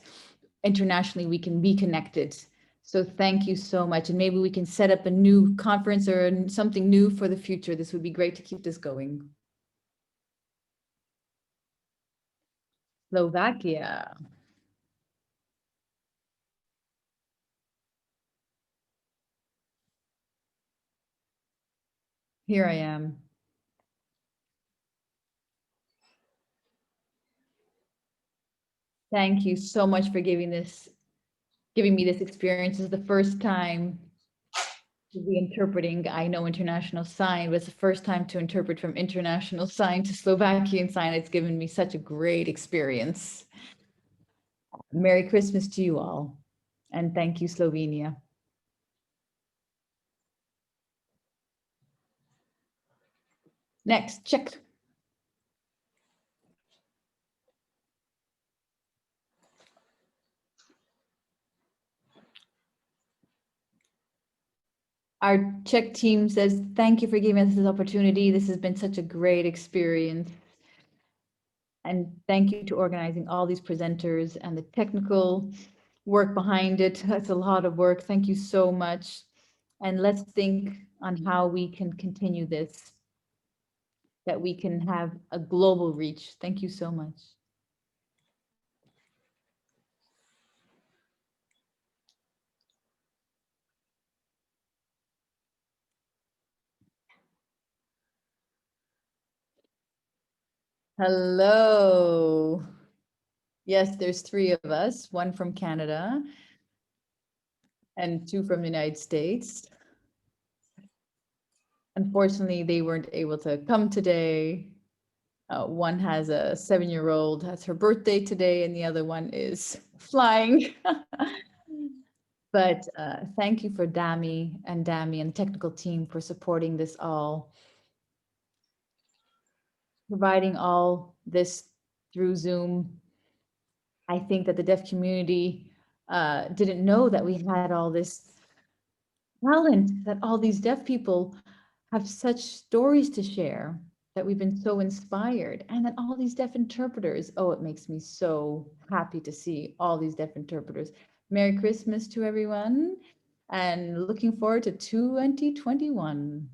internationally we can be connected. So thank you so much. And maybe we can set up a new conference or something new for the future. This would be great to keep this going. Slovakia. Here I am. Thank you so much for giving me this experience. This is the first time to be interpreting. I know International Sign, but it's the first time to interpret from International Sign to Slovakian Sign. It's given me such a great experience. Merry Christmas to you all. And thank you, Slovenia. Next, Czech. Our Czech team says, thank you for giving us this opportunity. This has been such a great experience. And thank you to organizing all these presenters and the technical work behind it. That's a lot of work. Thank you so much. And let's think on how we can continue this, that we can have a global reach. Thank you so much. Hello. Yes, there's 3 of us, 1 from Canada and 2 from the United States. Unfortunately, they weren't able to come today. One has a 7-year-old, that's her birthday today, and the other one is flying. But thank you for Dami and the technical team for supporting this all. Providing all this through Zoom. I think that the deaf community didn't know that we had all this talent, that all these deaf people have such stories to share, that we've been so inspired, and that all these deaf interpreters, oh, it makes me so happy to see all these deaf interpreters. Merry Christmas to everyone, and looking forward to 2021.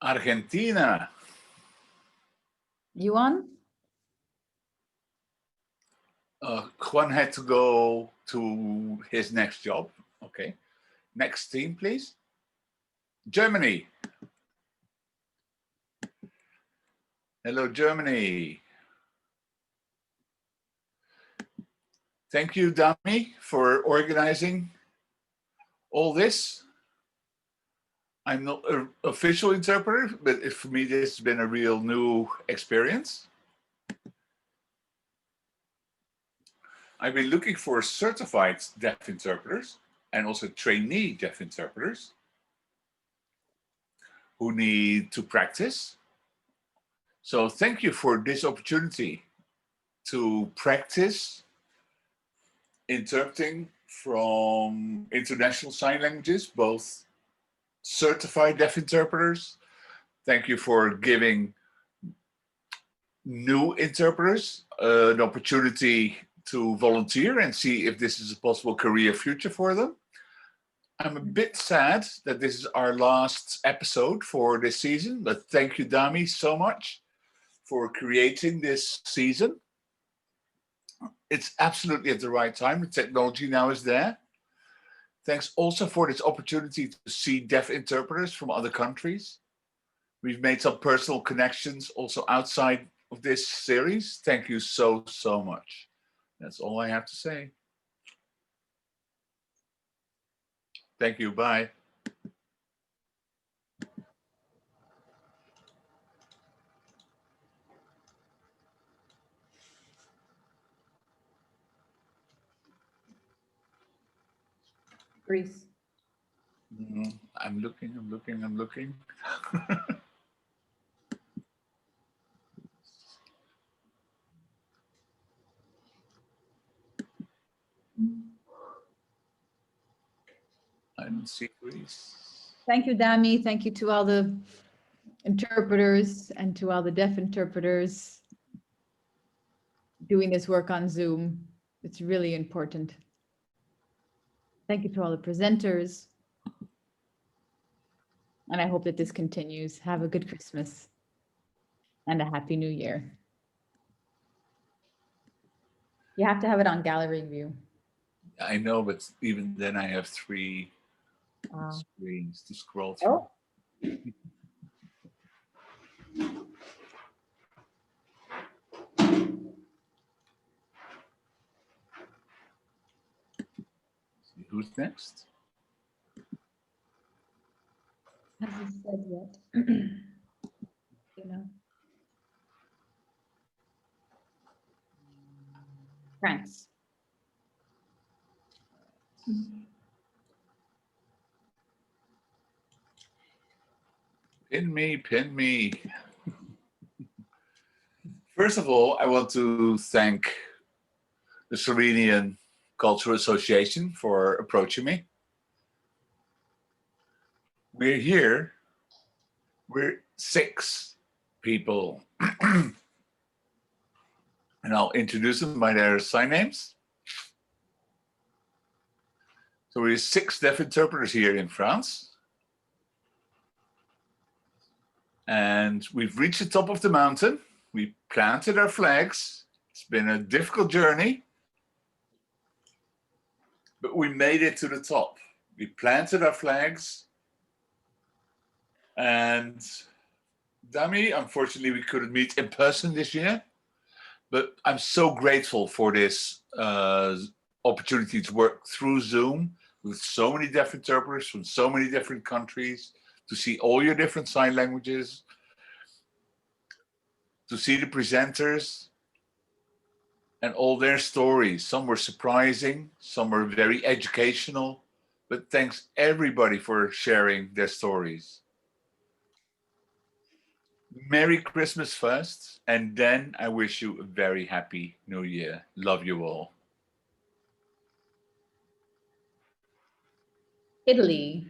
Argentina. You on? Juan had to go to his next job. Okay. Next team, please. Germany. Hello, Germany. Thank you, Dami, for organizing all this. I'm not an official interpreter, but for me, this has been a real new experience. I've been looking for certified deaf interpreters and also trainee deaf interpreters who need to practice. So thank you for this opportunity to practice interpreting from international sign languages, both certified deaf interpreters. Thank you for giving new interpreters an opportunity to volunteer and see if this is a possible career future for them. I'm a bit sad that this is our last episode for this season, but thank you, Dami, so much for creating this season. It's absolutely at the right time. The technology now is there. Thanks also for this opportunity to see deaf interpreters from other countries. We've made some personal connections also outside of this series. Thank you so, so much. That's all I have to say. Thank you. Bye. Greece. I'm looking. I don't see Greece. Thank you, Dami. Thank you to all the interpreters and to all the deaf interpreters doing this work on Zoom. It's really important. Thank you to all the presenters. And I hope that this continues. Have a good Christmas and a Happy New Year. You have to have it on gallery view. I know, but even then I have 3 screens to scroll through. Oh. See who's next? Hasn't said yet. You know. France. Pin me. First of all, I want to thank the Slovenian Cultural Association for approaching me. We're here. We're 6 people. And I'll introduce them by their sign names. So we're 6 deaf interpreters here in France. And we've reached the top of the mountain. We planted our flags. It's been a difficult journey, but we made it to the top. We planted our flags. And Dami, unfortunately, we couldn't meet in person this year, but I'm so grateful for this opportunity to work through Zoom with so many deaf interpreters from so many different countries, to see all your different sign languages, to see the presenters and all their stories. Some were surprising, some were very educational, but thanks everybody for sharing their stories. Merry Christmas first, and then I wish you a very happy New Year. Love you all. Italy.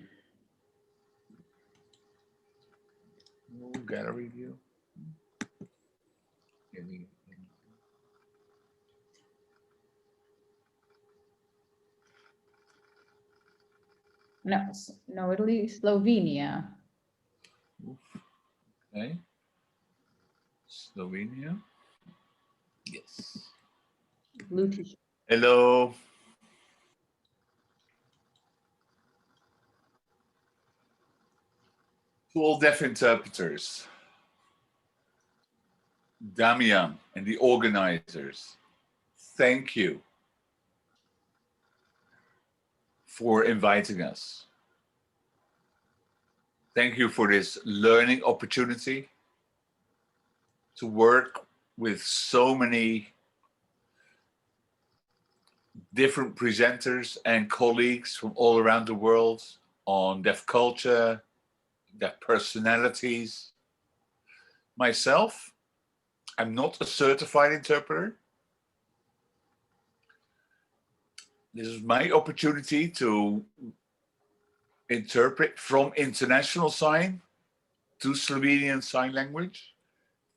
Gallery view. No, Italy, Slovenia. Okay. Slovenia. Yes. Blue t-shirt. Hello. To all deaf interpreters, Damian and the organizers, thank you for inviting us. Thank you for this learning opportunity to work with so many different presenters and colleagues from all around the world on deaf culture, deaf personalities. Myself, I'm not a certified interpreter. This is my opportunity to interpret from international sign to Slovenian Sign Language.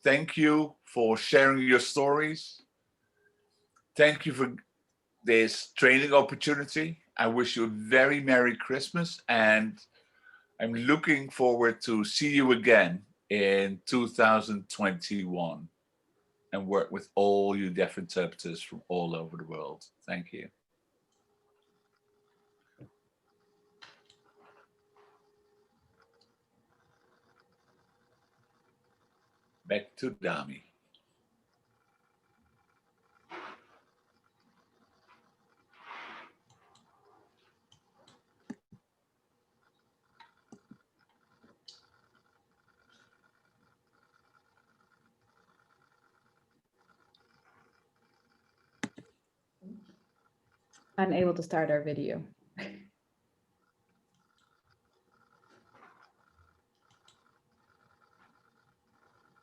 Thank you for sharing your stories. Thank you for this training opportunity. I wish you a very Merry Christmas, and I'm looking forward to see you again in 2021 and work with all you deaf interpreters from all over the world. Thank you. Back to Dami. Unable to start our video.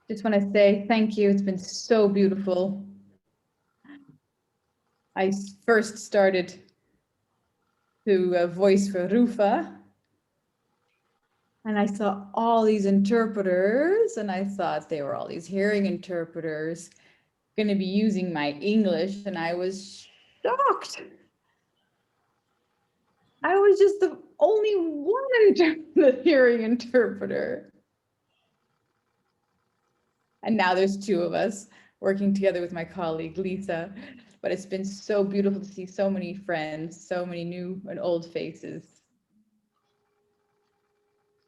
Just want to say thank you. It's been so beautiful. I first started to voice for Rufa, and I saw all these interpreters, and I thought they were all these hearing interpreters going to be using my English, and I was shocked. I was just the only one hearing interpreter. And now there's two of us working together with my colleague, Lisa. But it's been so beautiful to see so many friends, so many new and old faces.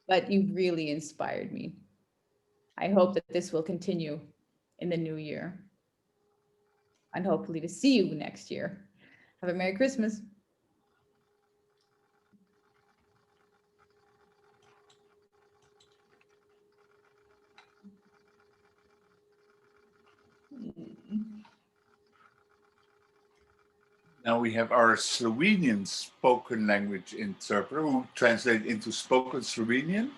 But you've really inspired me. I hope that this will continue in the new year. And hopefully to see you next year. Have a Merry Christmas. Now we have our Slovenian spoken language interpreter who translated into spoken Slovenian.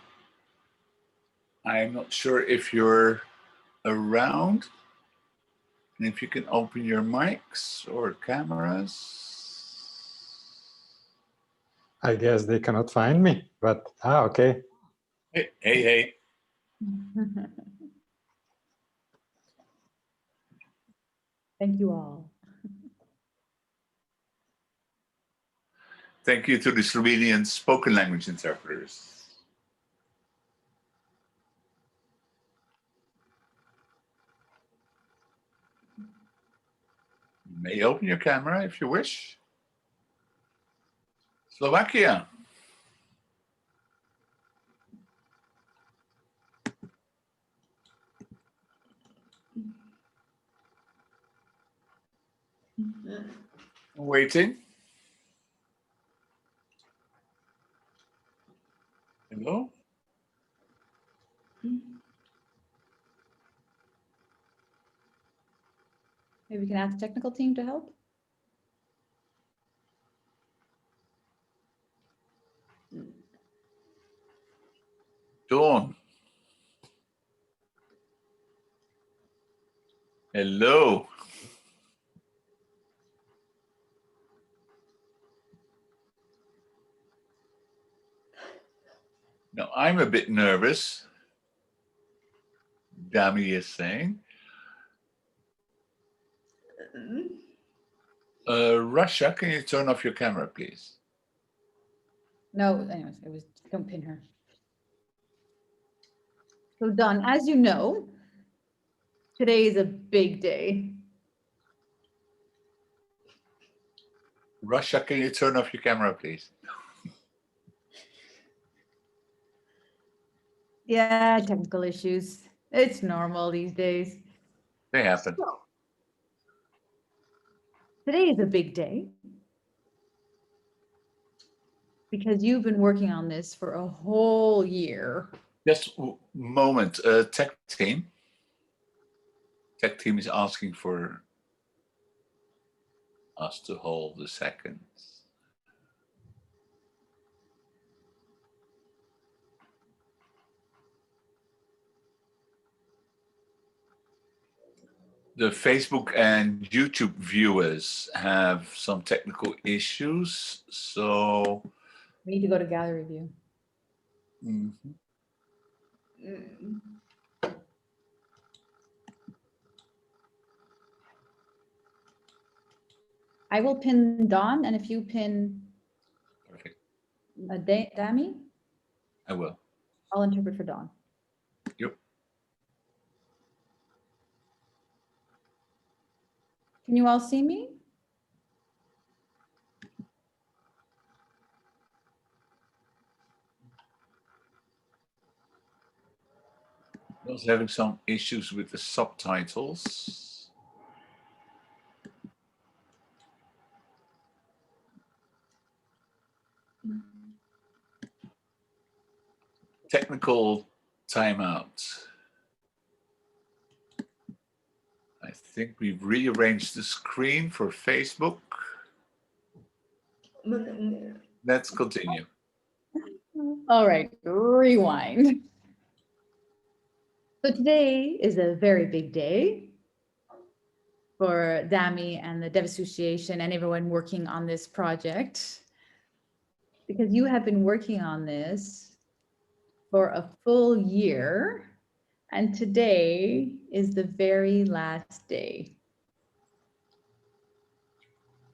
I'm not sure if you're around and if you can open your mics or cameras. I guess they cannot find me, but okay. Hey. Thank you all. Thank you to the Slovenian spoken language interpreters. You may open your camera if you wish. Slovakia. Waiting. Hello? Maybe we can ask the technical team to help. Dawn. Hello. Now I'm a bit nervous. Dami is saying. Russia, can you turn off your camera, please? No, anyways, it was, don't pin her. So Don, as you know, today is a big day. Russia, can you turn off your camera, please? Yeah, technical issues. It's normal these days. They happen. So, today is a big day because you've been working on this for a whole year. Just a moment, tech team. Tech team is asking for us to hold the seconds. The Facebook and YouTube viewers have some technical issues, so We need to go to gallery view. I will pin Dawn, and if you pin perfect. Dami, I will. I'll interpret for Dawn. Yep. Can you all see me? I was having some issues with the subtitles. Technical timeout. I think we've rearranged the screen for Facebook. Let's continue. All right, rewind. So today is a very big day for Dami and the Dev Association and everyone working on this project, because you have been working on this for a full year, and today is the very last day.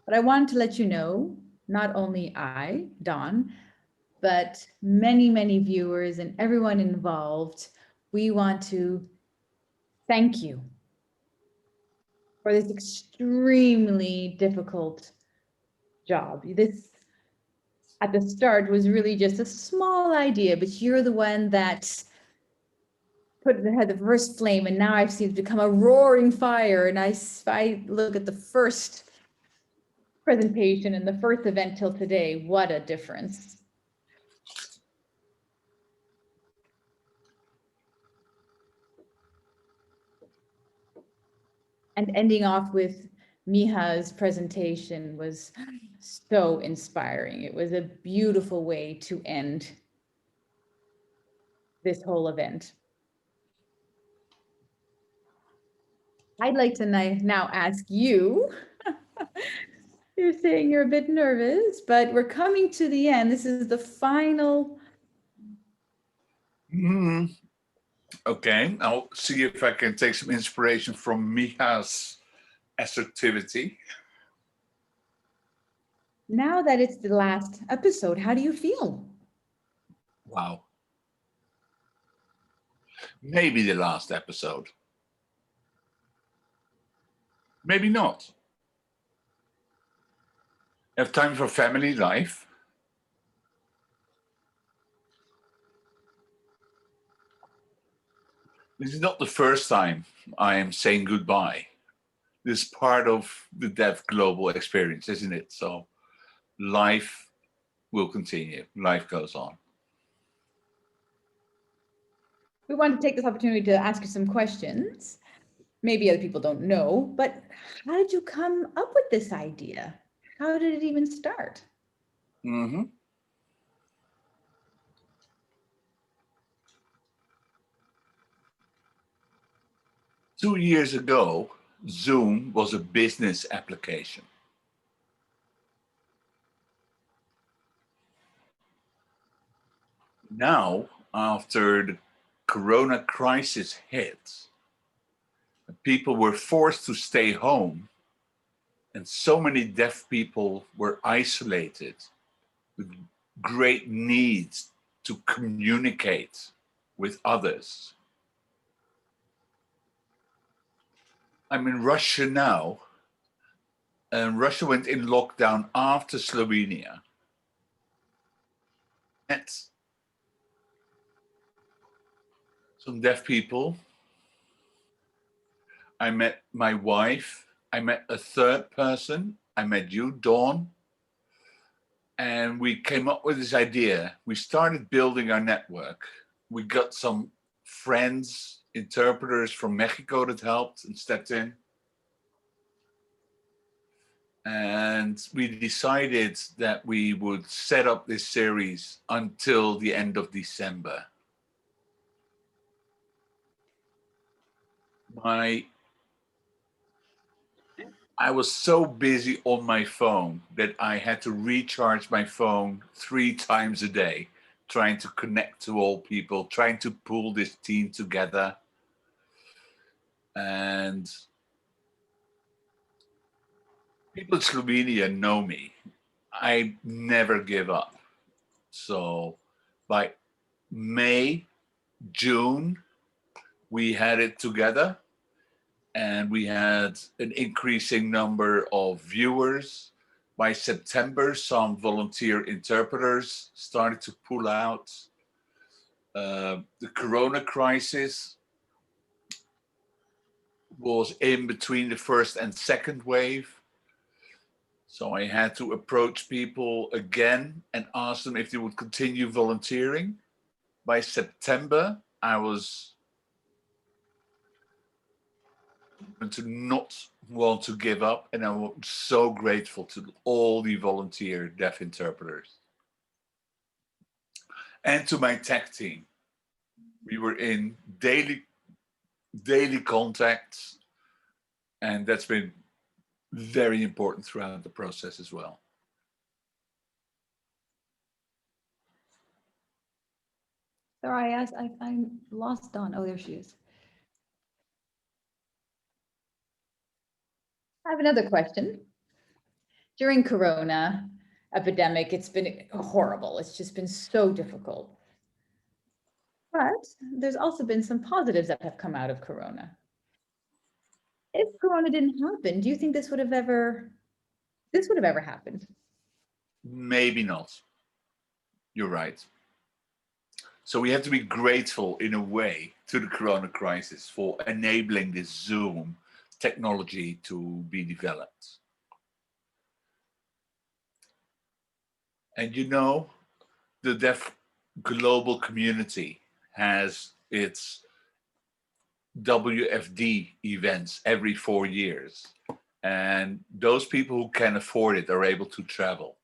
But I wanted to let you know, not only I, Dawn, but many, many viewers and everyone involved, we want to thank you for this extremely difficult job. This, at the start, was really just a small idea, but you're the one that had the first flame, and now I've seen it become a roaring fire. And I look at the first presentation and the first event till today, what a difference. And ending off with Miha's presentation was so inspiring. It was a beautiful way to end this whole event. I'd like to now ask you, you're saying you're a bit nervous, but we're coming to the end. This is the final. Okay, I'll see if I can take some inspiration from Miha's assertivity. Now that it's the last episode, how do you feel? Wow. Maybe the last episode. Maybe not. Have time for family life. This is not the first time I am saying goodbye. This is part of the Dev Global experience, isn't it? So life will continue. Life goes on. We want to take this opportunity to ask you some questions. Maybe other people don't know, but how did you come up with this idea? How did it even start? 2 years ago, Zoom was a business application. Now, after the Corona crisis hit, people were forced to stay home, and so many deaf people were isolated with great needs to communicate with others. I'm in Russia now, and Russia went in lockdown after Slovenia. Met some deaf people. I met my wife. I met a third person. I met you, Dawn. And we came up with this idea. We started building our network. We got some friends, interpreters from Mexico that helped and stepped in. And we decided that we would set up this series until the end of December. I was so busy on my phone that I had to recharge my phone 3 times a day, trying to connect to all people, trying to pull this team together. And people in Slovenia know me. I never give up. So by May, June, we had it together. And we had an increasing number of viewers. By September, some volunteer interpreters started to pull out. The Corona crisis was in between the first and second wave. So I had to approach people again and ask them if they would continue volunteering. By September, I was to not want to give up, and I'm so grateful to all the volunteer deaf interpreters and to my tech team. We were in daily contacts, and that's been very important throughout the process as well. Sorry, I'm lost on. Oh, there she is. I have another question. During Corona epidemic, it's been horrible. It's just been so difficult. But there's also been some positives that have come out of Corona. If Corona didn't happen, do you think this would have ever happened? Maybe not. You're right. So we have to be grateful in a way to the Corona crisis for enabling this Zoom technology to be developed. And you know, the deaf global community has its WFD events every 4 years. And those people who can afford it are able to travel.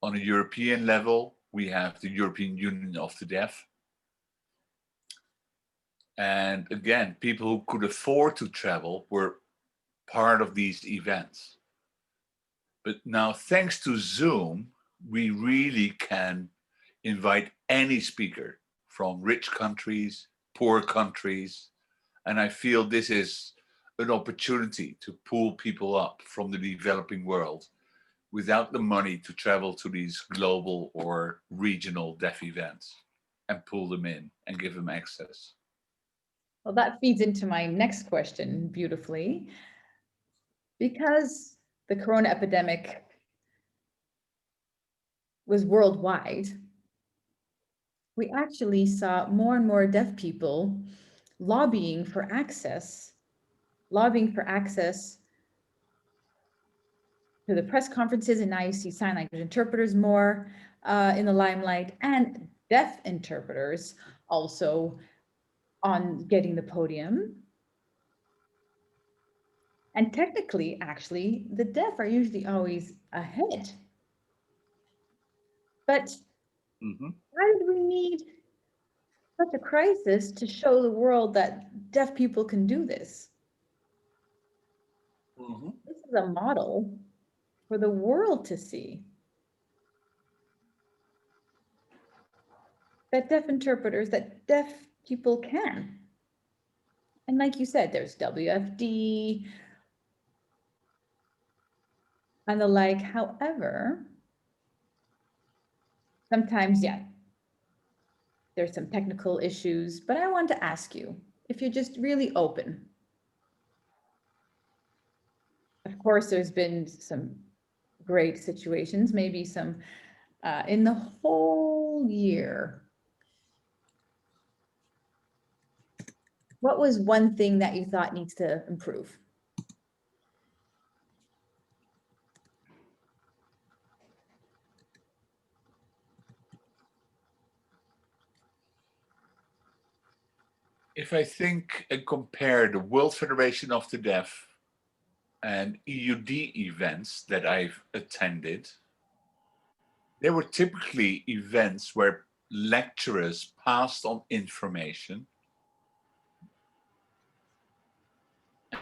On a European level, we have the European Union of the Deaf. And again, people who could afford to travel were part of these events. But now, thanks to Zoom, we really can invite any speaker from rich countries, poor countries. And I feel this is an opportunity to pull people up from the developing world without the money to travel to these global or regional deaf events and pull them in and give them access. Well, that feeds into my next question beautifully. Because the Corona epidemic was worldwide, we actually saw more and more deaf people lobbying for access to the press conferences, and now you see sign language interpreters more in the limelight, and deaf interpreters also on getting the podium. And technically, actually, the deaf are usually always ahead. But why did we need such a crisis to show the world that deaf people can do this? This is a model for the world to see. That deaf interpreters, that deaf people can. And like you said, there's WFD and the like. However, sometimes, yeah, there's some technical issues, but I want to ask you, if you're just really open. Of course, there's been some great situations, maybe some in the whole year. What was one thing that you thought needs to improve? If I think and compare the World Federation of the Deaf and EUD events that I've attended, they were typically events where lecturers passed on information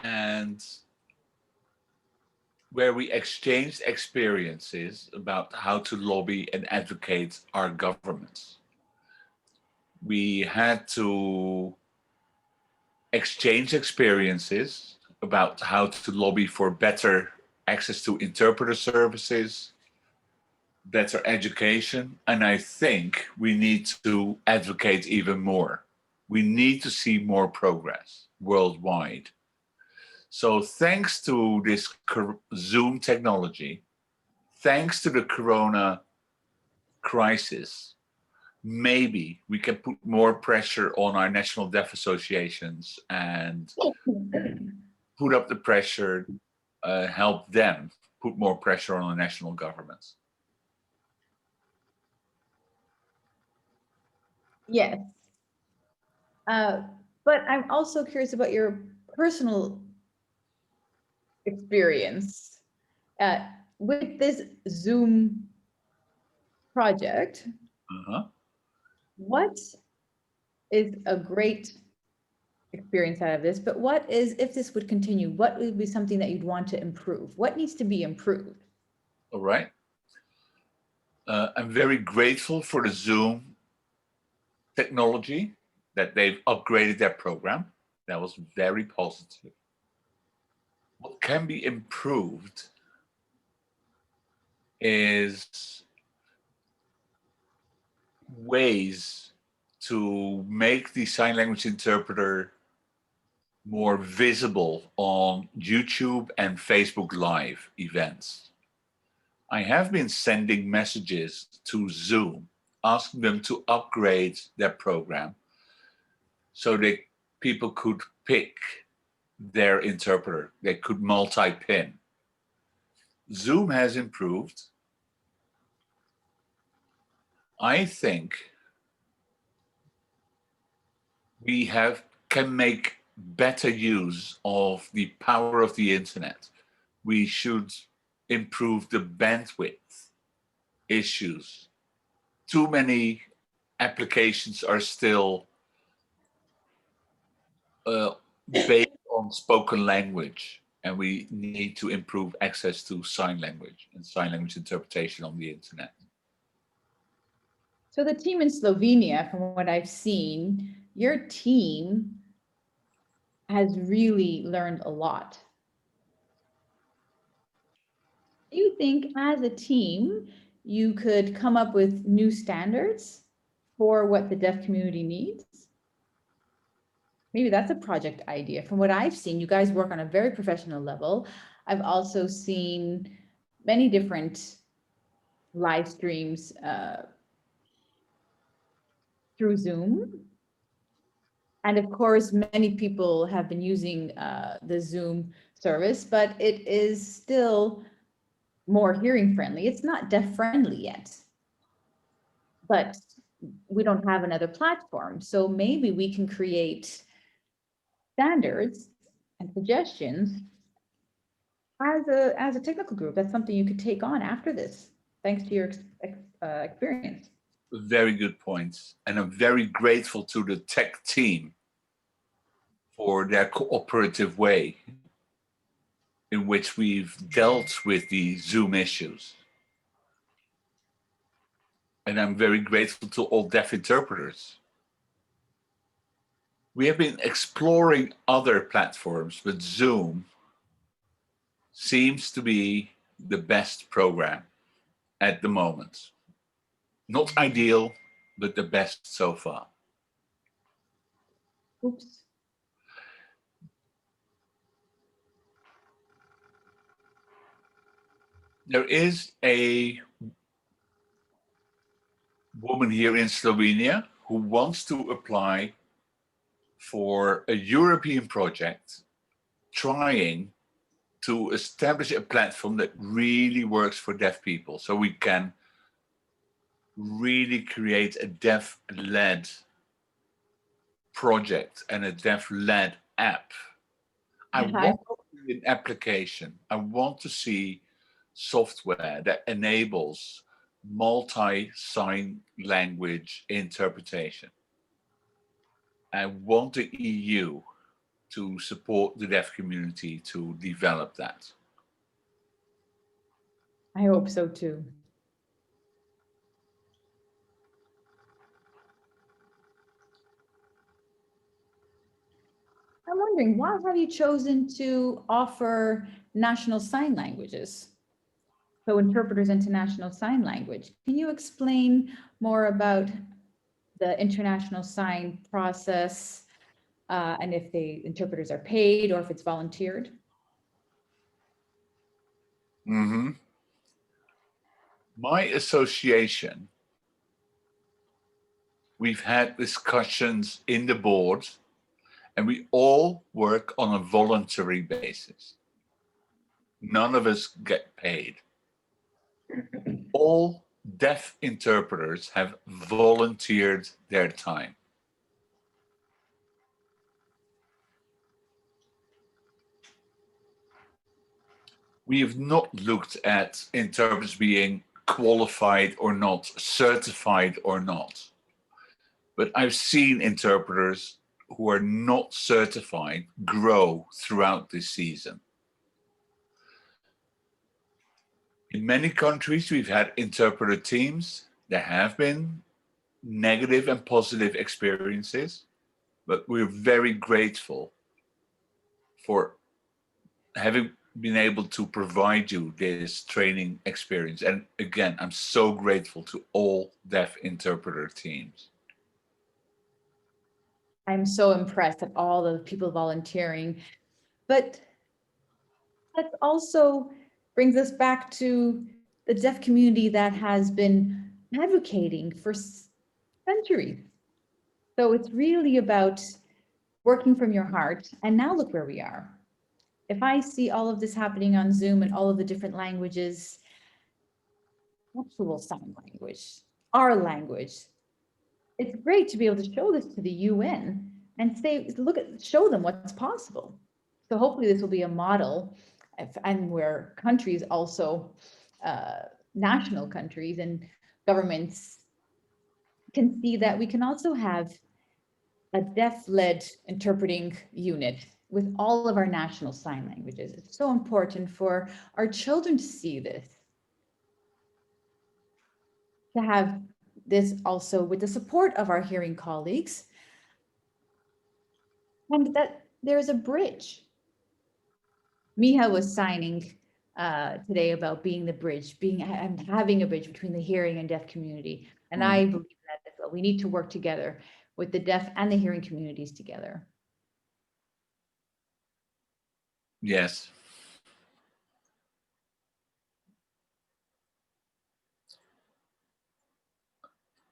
and where we exchanged experiences about how to lobby and advocate our governments. We had to exchange experiences about how to lobby for better access to interpreter services, better education, and I think we need to advocate even more. We need to see more progress worldwide. So thanks to this Zoom technology, thanks to the Corona crisis, maybe we can put more pressure on our national deaf associations and put up the pressure, help them put more pressure on the national governments. Yes. But I'm also curious about your personal experience with this Zoom project. What is a great experience out of this, but what is, if this would continue, what would be something that you'd want to improve? What needs to be improved? All right. I'm very grateful for the Zoom technology that they've upgraded their program. That was very positive. What can be improved is ways to make the sign language interpreter more visible on YouTube and Facebook Live events. I have been sending messages to Zoom, asking them to upgrade their program so that people could pick their interpreter. They could multi-pin. Zoom has improved. I think we can make better use of the power of the internet. We should improve the bandwidth issues. Too many applications are still based on spoken language, and we need to improve access to sign language and sign language interpretation on the internet. So the team in Slovenia, from what I've seen, your team has really learned a lot. Do you think as a team, you could come up with new standards for what the deaf community needs? Maybe that's a project idea. From what I've seen, you guys work on a very professional level. I've also seen many different live streams through Zoom. And of course, many people have been using the Zoom service, but it is still more hearing friendly. It's not deaf friendly yet, but we don't have another platform. So maybe we can create standards and suggestions as a technical group. That's something you could take on after this, thanks to your experience. Very good points. And I'm very grateful to the tech team for their cooperative way in which we've dealt with the Zoom issues. And I'm very grateful to all deaf interpreters. We have been exploring other platforms, but Zoom seems to be the best program at the moment. Not ideal, but the best so far. Oops. There is a woman here in Slovenia who wants to apply for a European project trying to establish a platform that really works for deaf people, so we can really create a deaf-led project and a deaf-led app. I want to in application. I want to see software that enables multi-sign language interpretation. I want the EU to support the deaf community to develop that. I hope so too. I'm wondering, why have you chosen to offer national sign languages? So interpreters into national sign language. Can you explain more about the international sign process and if the interpreters are paid or if it's volunteered? Mm-hmm. My association, we've had discussions in the board, and we all work on a voluntary basis. None of us get paid. All deaf interpreters have volunteered their time. We have not looked at interpreters being qualified or not, certified or not. But I've seen interpreters who are not certified grow throughout this season. In many countries, we've had interpreter teams. There have been negative and positive experiences, but we're very grateful for having been able to provide you this training experience. And again, I'm so grateful to all deaf interpreter teams. I'm so impressed at all the people volunteering, but that also brings us back to the deaf community that has been advocating for centuries. So it's really about working from your heart. And now look where we are. If I see all of this happening on Zoom and all of the different languages, actual sign language, our language, it's great to be able to show this to the UN and say, look at, show them what's possible. So hopefully this will be a model and where countries also, national countries and governments can see that we can also have a deaf-led interpreting unit with all of our national sign languages. It's so important for our children to see this, to have this also with the support of our hearing colleagues, and that there's a bridge. Miha was signing today about being the bridge, and having a bridge between the hearing and deaf community. And I believe that as well. We need to work together with the deaf and the hearing communities together. Yes.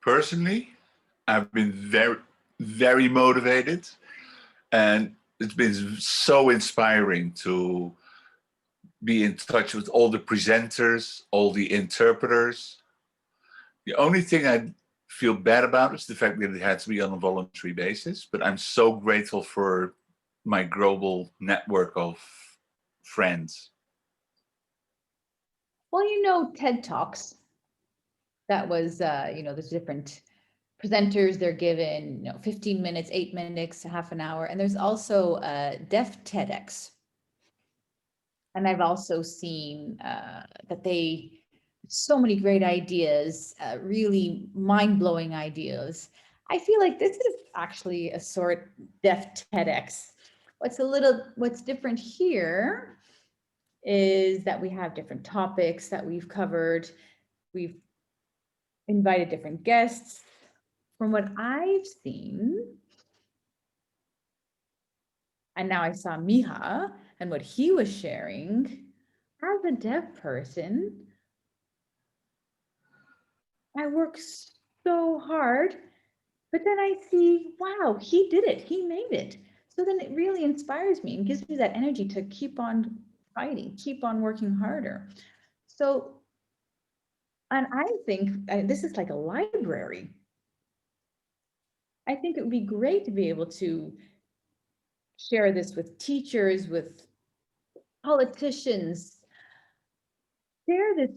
Personally, I've been very, very motivated, and it's been so inspiring to be in touch with all the presenters, all the interpreters. The only thing I feel bad about is the fact that it had to be on a voluntary basis, but I'm so grateful for my global network of friends. Well, you know, TED Talks, that was, you know, there's different presenters, they're given, you know, 15 minutes, 8 minutes, half an hour. And there's also Deaf TEDx. And I've also seen that they, so many great ideas, really mind-blowing ideas. I feel like this is actually a sort Deaf TEDx. What's different here is that we have different topics that we've covered. We've invited different guests. From what I've seen, and now I saw Miha and what he was sharing, as a deaf person, I work so hard, but then I see, wow, he did it, he made it. So then it really inspires me and gives me that energy to keep on fighting, keep on working harder. So, and I think this is like a library. I think it would be great to be able to share this with teachers, with politicians share this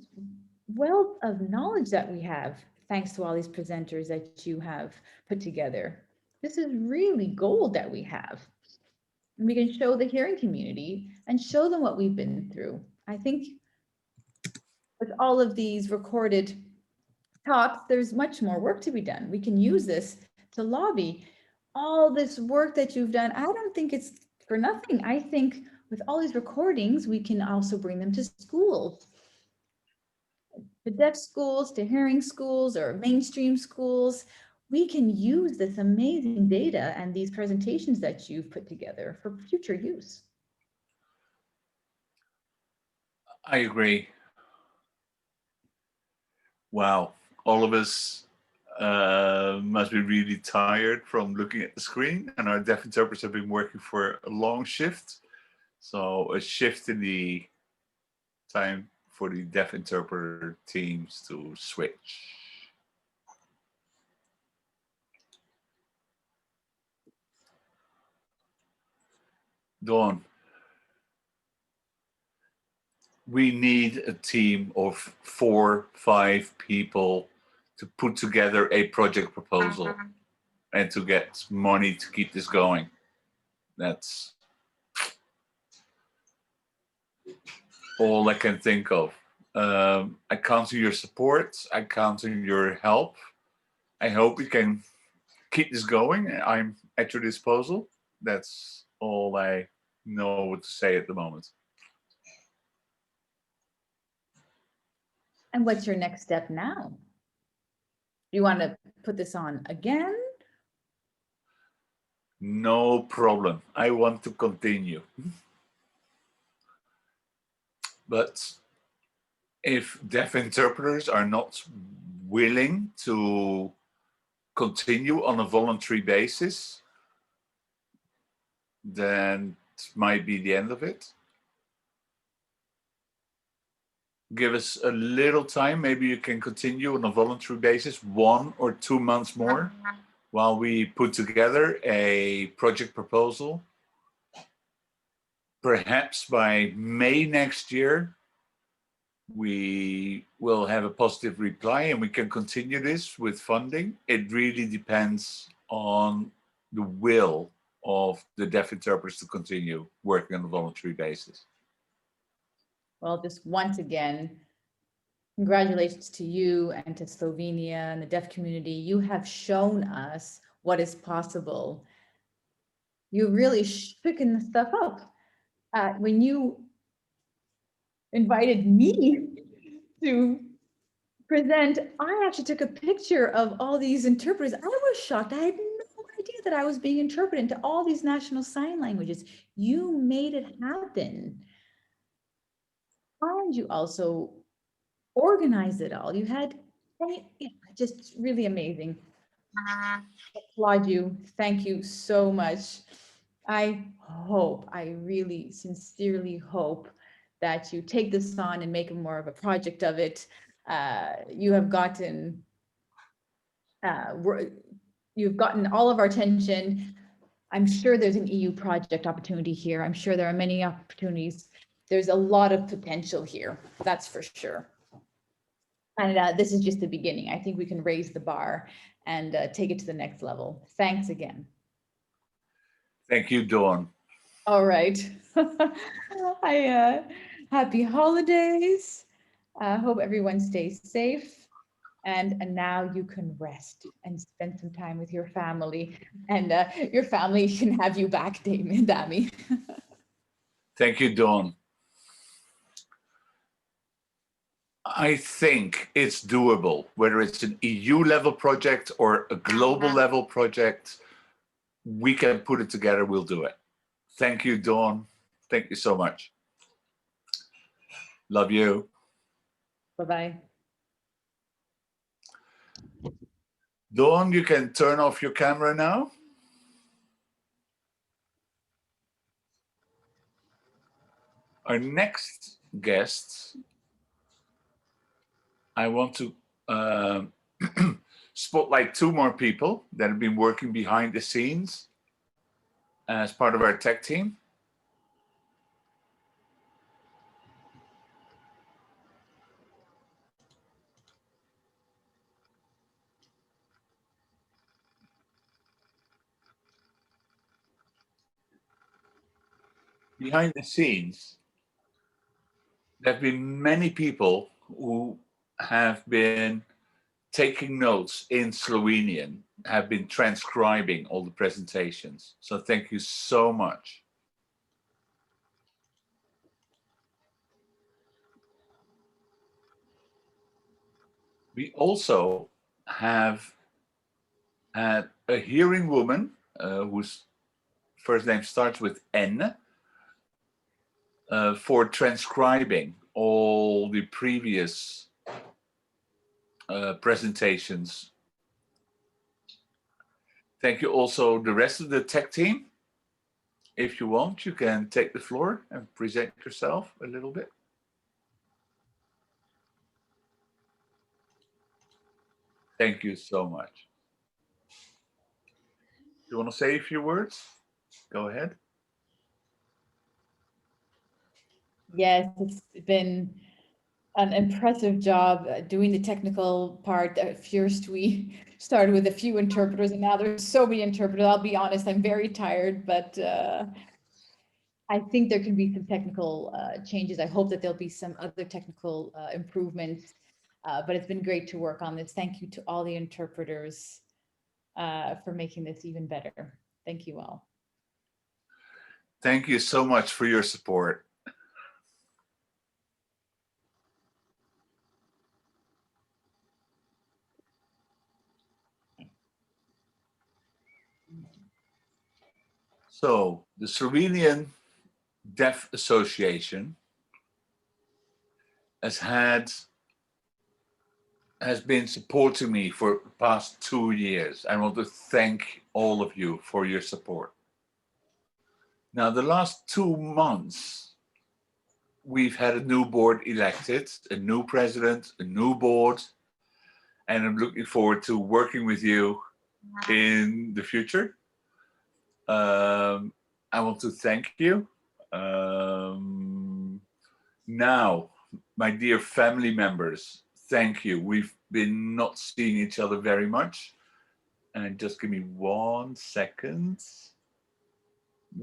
wealth of knowledge that we have, thanks to all these presenters that you have put together. This is really gold that we have. And we can show the hearing community and show them what we've been through. I think with all of these recorded talks, there's much more work to be done. We can use this to lobby. All this work that you've done, I don't think it's for nothing. I think with all these recordings, we can also bring them to schools, to deaf schools, to hearing schools, or mainstream schools. We can use this amazing data and these presentations that you've put together for future use. I agree. Wow, all of us must be really tired from looking at the screen, and our deaf interpreters have been working for a long shift. So a shift in the time for the deaf interpreter teams to switch. Dawn, we need a team of 4, 5 people to put together a project proposal and to get money to keep this going. That's all I can think of. I count on your support. I count on your help. I hope we can keep this going. I'm at your disposal. That's all I know what to say at the moment. And what's your next step now? You want to put this on again? No problem. I want to continue. But if deaf interpreters are not willing to continue on a voluntary basis, then it might be the end of it. Give us a little time. Maybe you can continue on a voluntary basis 1 or 2 months more while we put together a project proposal. Perhaps by May next year, we will have a positive reply and we can continue this with funding. It really depends on the will of the deaf interpreters to continue working on a voluntary basis. Well, just once again, congratulations to you and to Slovenia and the deaf community. You have shown us what is possible. You really picking the stuff up. When you invited me to present, I actually took a picture of all these interpreters. I was shocked. I had no idea that I was being interpreted into all these national sign languages. You made it happen. And you also organized it all. You had, just really amazing. I applaud you. Thank you so much. I really sincerely hope that you take this on and make more of a project of it. You have gotten, you've gotten all of our attention. I'm sure there's an EU project opportunity here. I'm sure there are many opportunities. There's a lot of potential here, that's for sure. And this is just the beginning. I think we can raise the bar and take it to the next level. Thanks again. Thank you, Dawn. All right. Happy holidays. Hope everyone stays safe. And now you can rest and spend some time with your family. And your family can have you back, Dami. Thank you, Dawn. I think it's doable, whether it's an EU level project or a global level project. We can put it together, we'll do it. Thank you, Dawn. Thank you so much. Love you. Bye-bye. Dawn, you can turn off your camera now. Our next guest, I want to spotlight 2 more people that have been working behind the scenes as part of our tech team. behind the scenes, there have been many people who have been taking notes in Slovenian, have been transcribing all the presentations. So thank you so much. We also have had a hearing woman whose first name starts with N for transcribing all the previous presentations. Thank you also the rest of the tech team. If you want, you can take the floor and present yourself a little bit. Thank you so much. You want to say a few words? Go ahead. Yes, it's been an impressive job doing the technical part. At first, we started with a few interpreters, and now there's so many interpreters. I'll be honest, I'm very tired, but I think there can be some technical changes. I hope that there'll be some other technical improvements, but it's been great to work on this. Thank you to all the interpreters for making this even better. Thank you all. Thank you so much for your support. So the Slovenian Deaf Association has been supporting me for the past 2 years. I want to thank all of you for your support. Now, the last 2 months, we've had a new board elected, a new president, a new board, and I'm looking forward to working with you in the future. I want to thank you. Now, my dear family members, thank you. We've been not seeing each other very much. And just give me 1 second.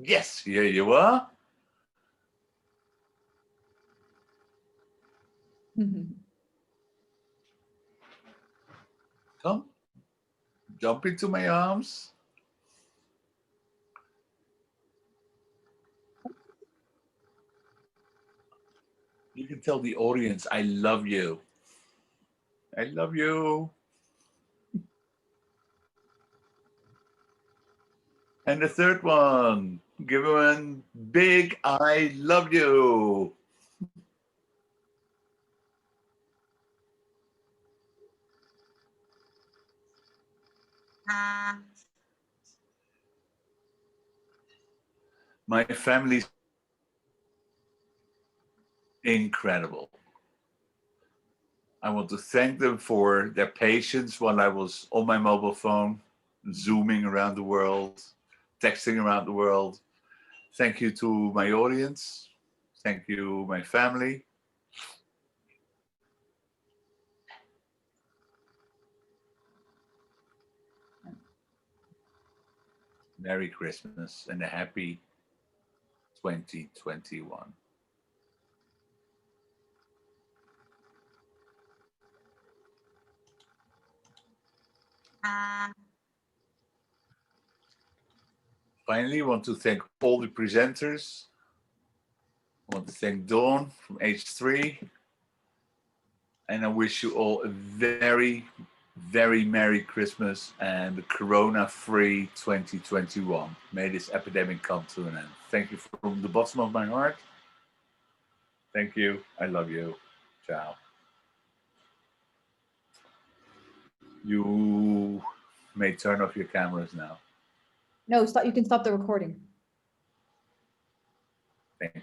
Yes, here you are. Come, jump into my arms. You can tell the audience, I love you. I love you. And the third one, give him a big I love you. My family's incredible. I want to thank them for their patience while I was on my mobile phone, zooming around the world, texting around the world. Thank you to my audience. Thank you, my family. Merry Christmas and a happy 2021. Finally, I want to thank all the presenters. I want to thank Dawn from H3. And I wish you all a very, very Merry Christmas and a Corona-free 2021. May this epidemic come to an end. Thank you from the bottom of my heart. Thank you. I love you. Ciao. You may turn off your cameras now. No, stop. You can stop the recording. Thank you.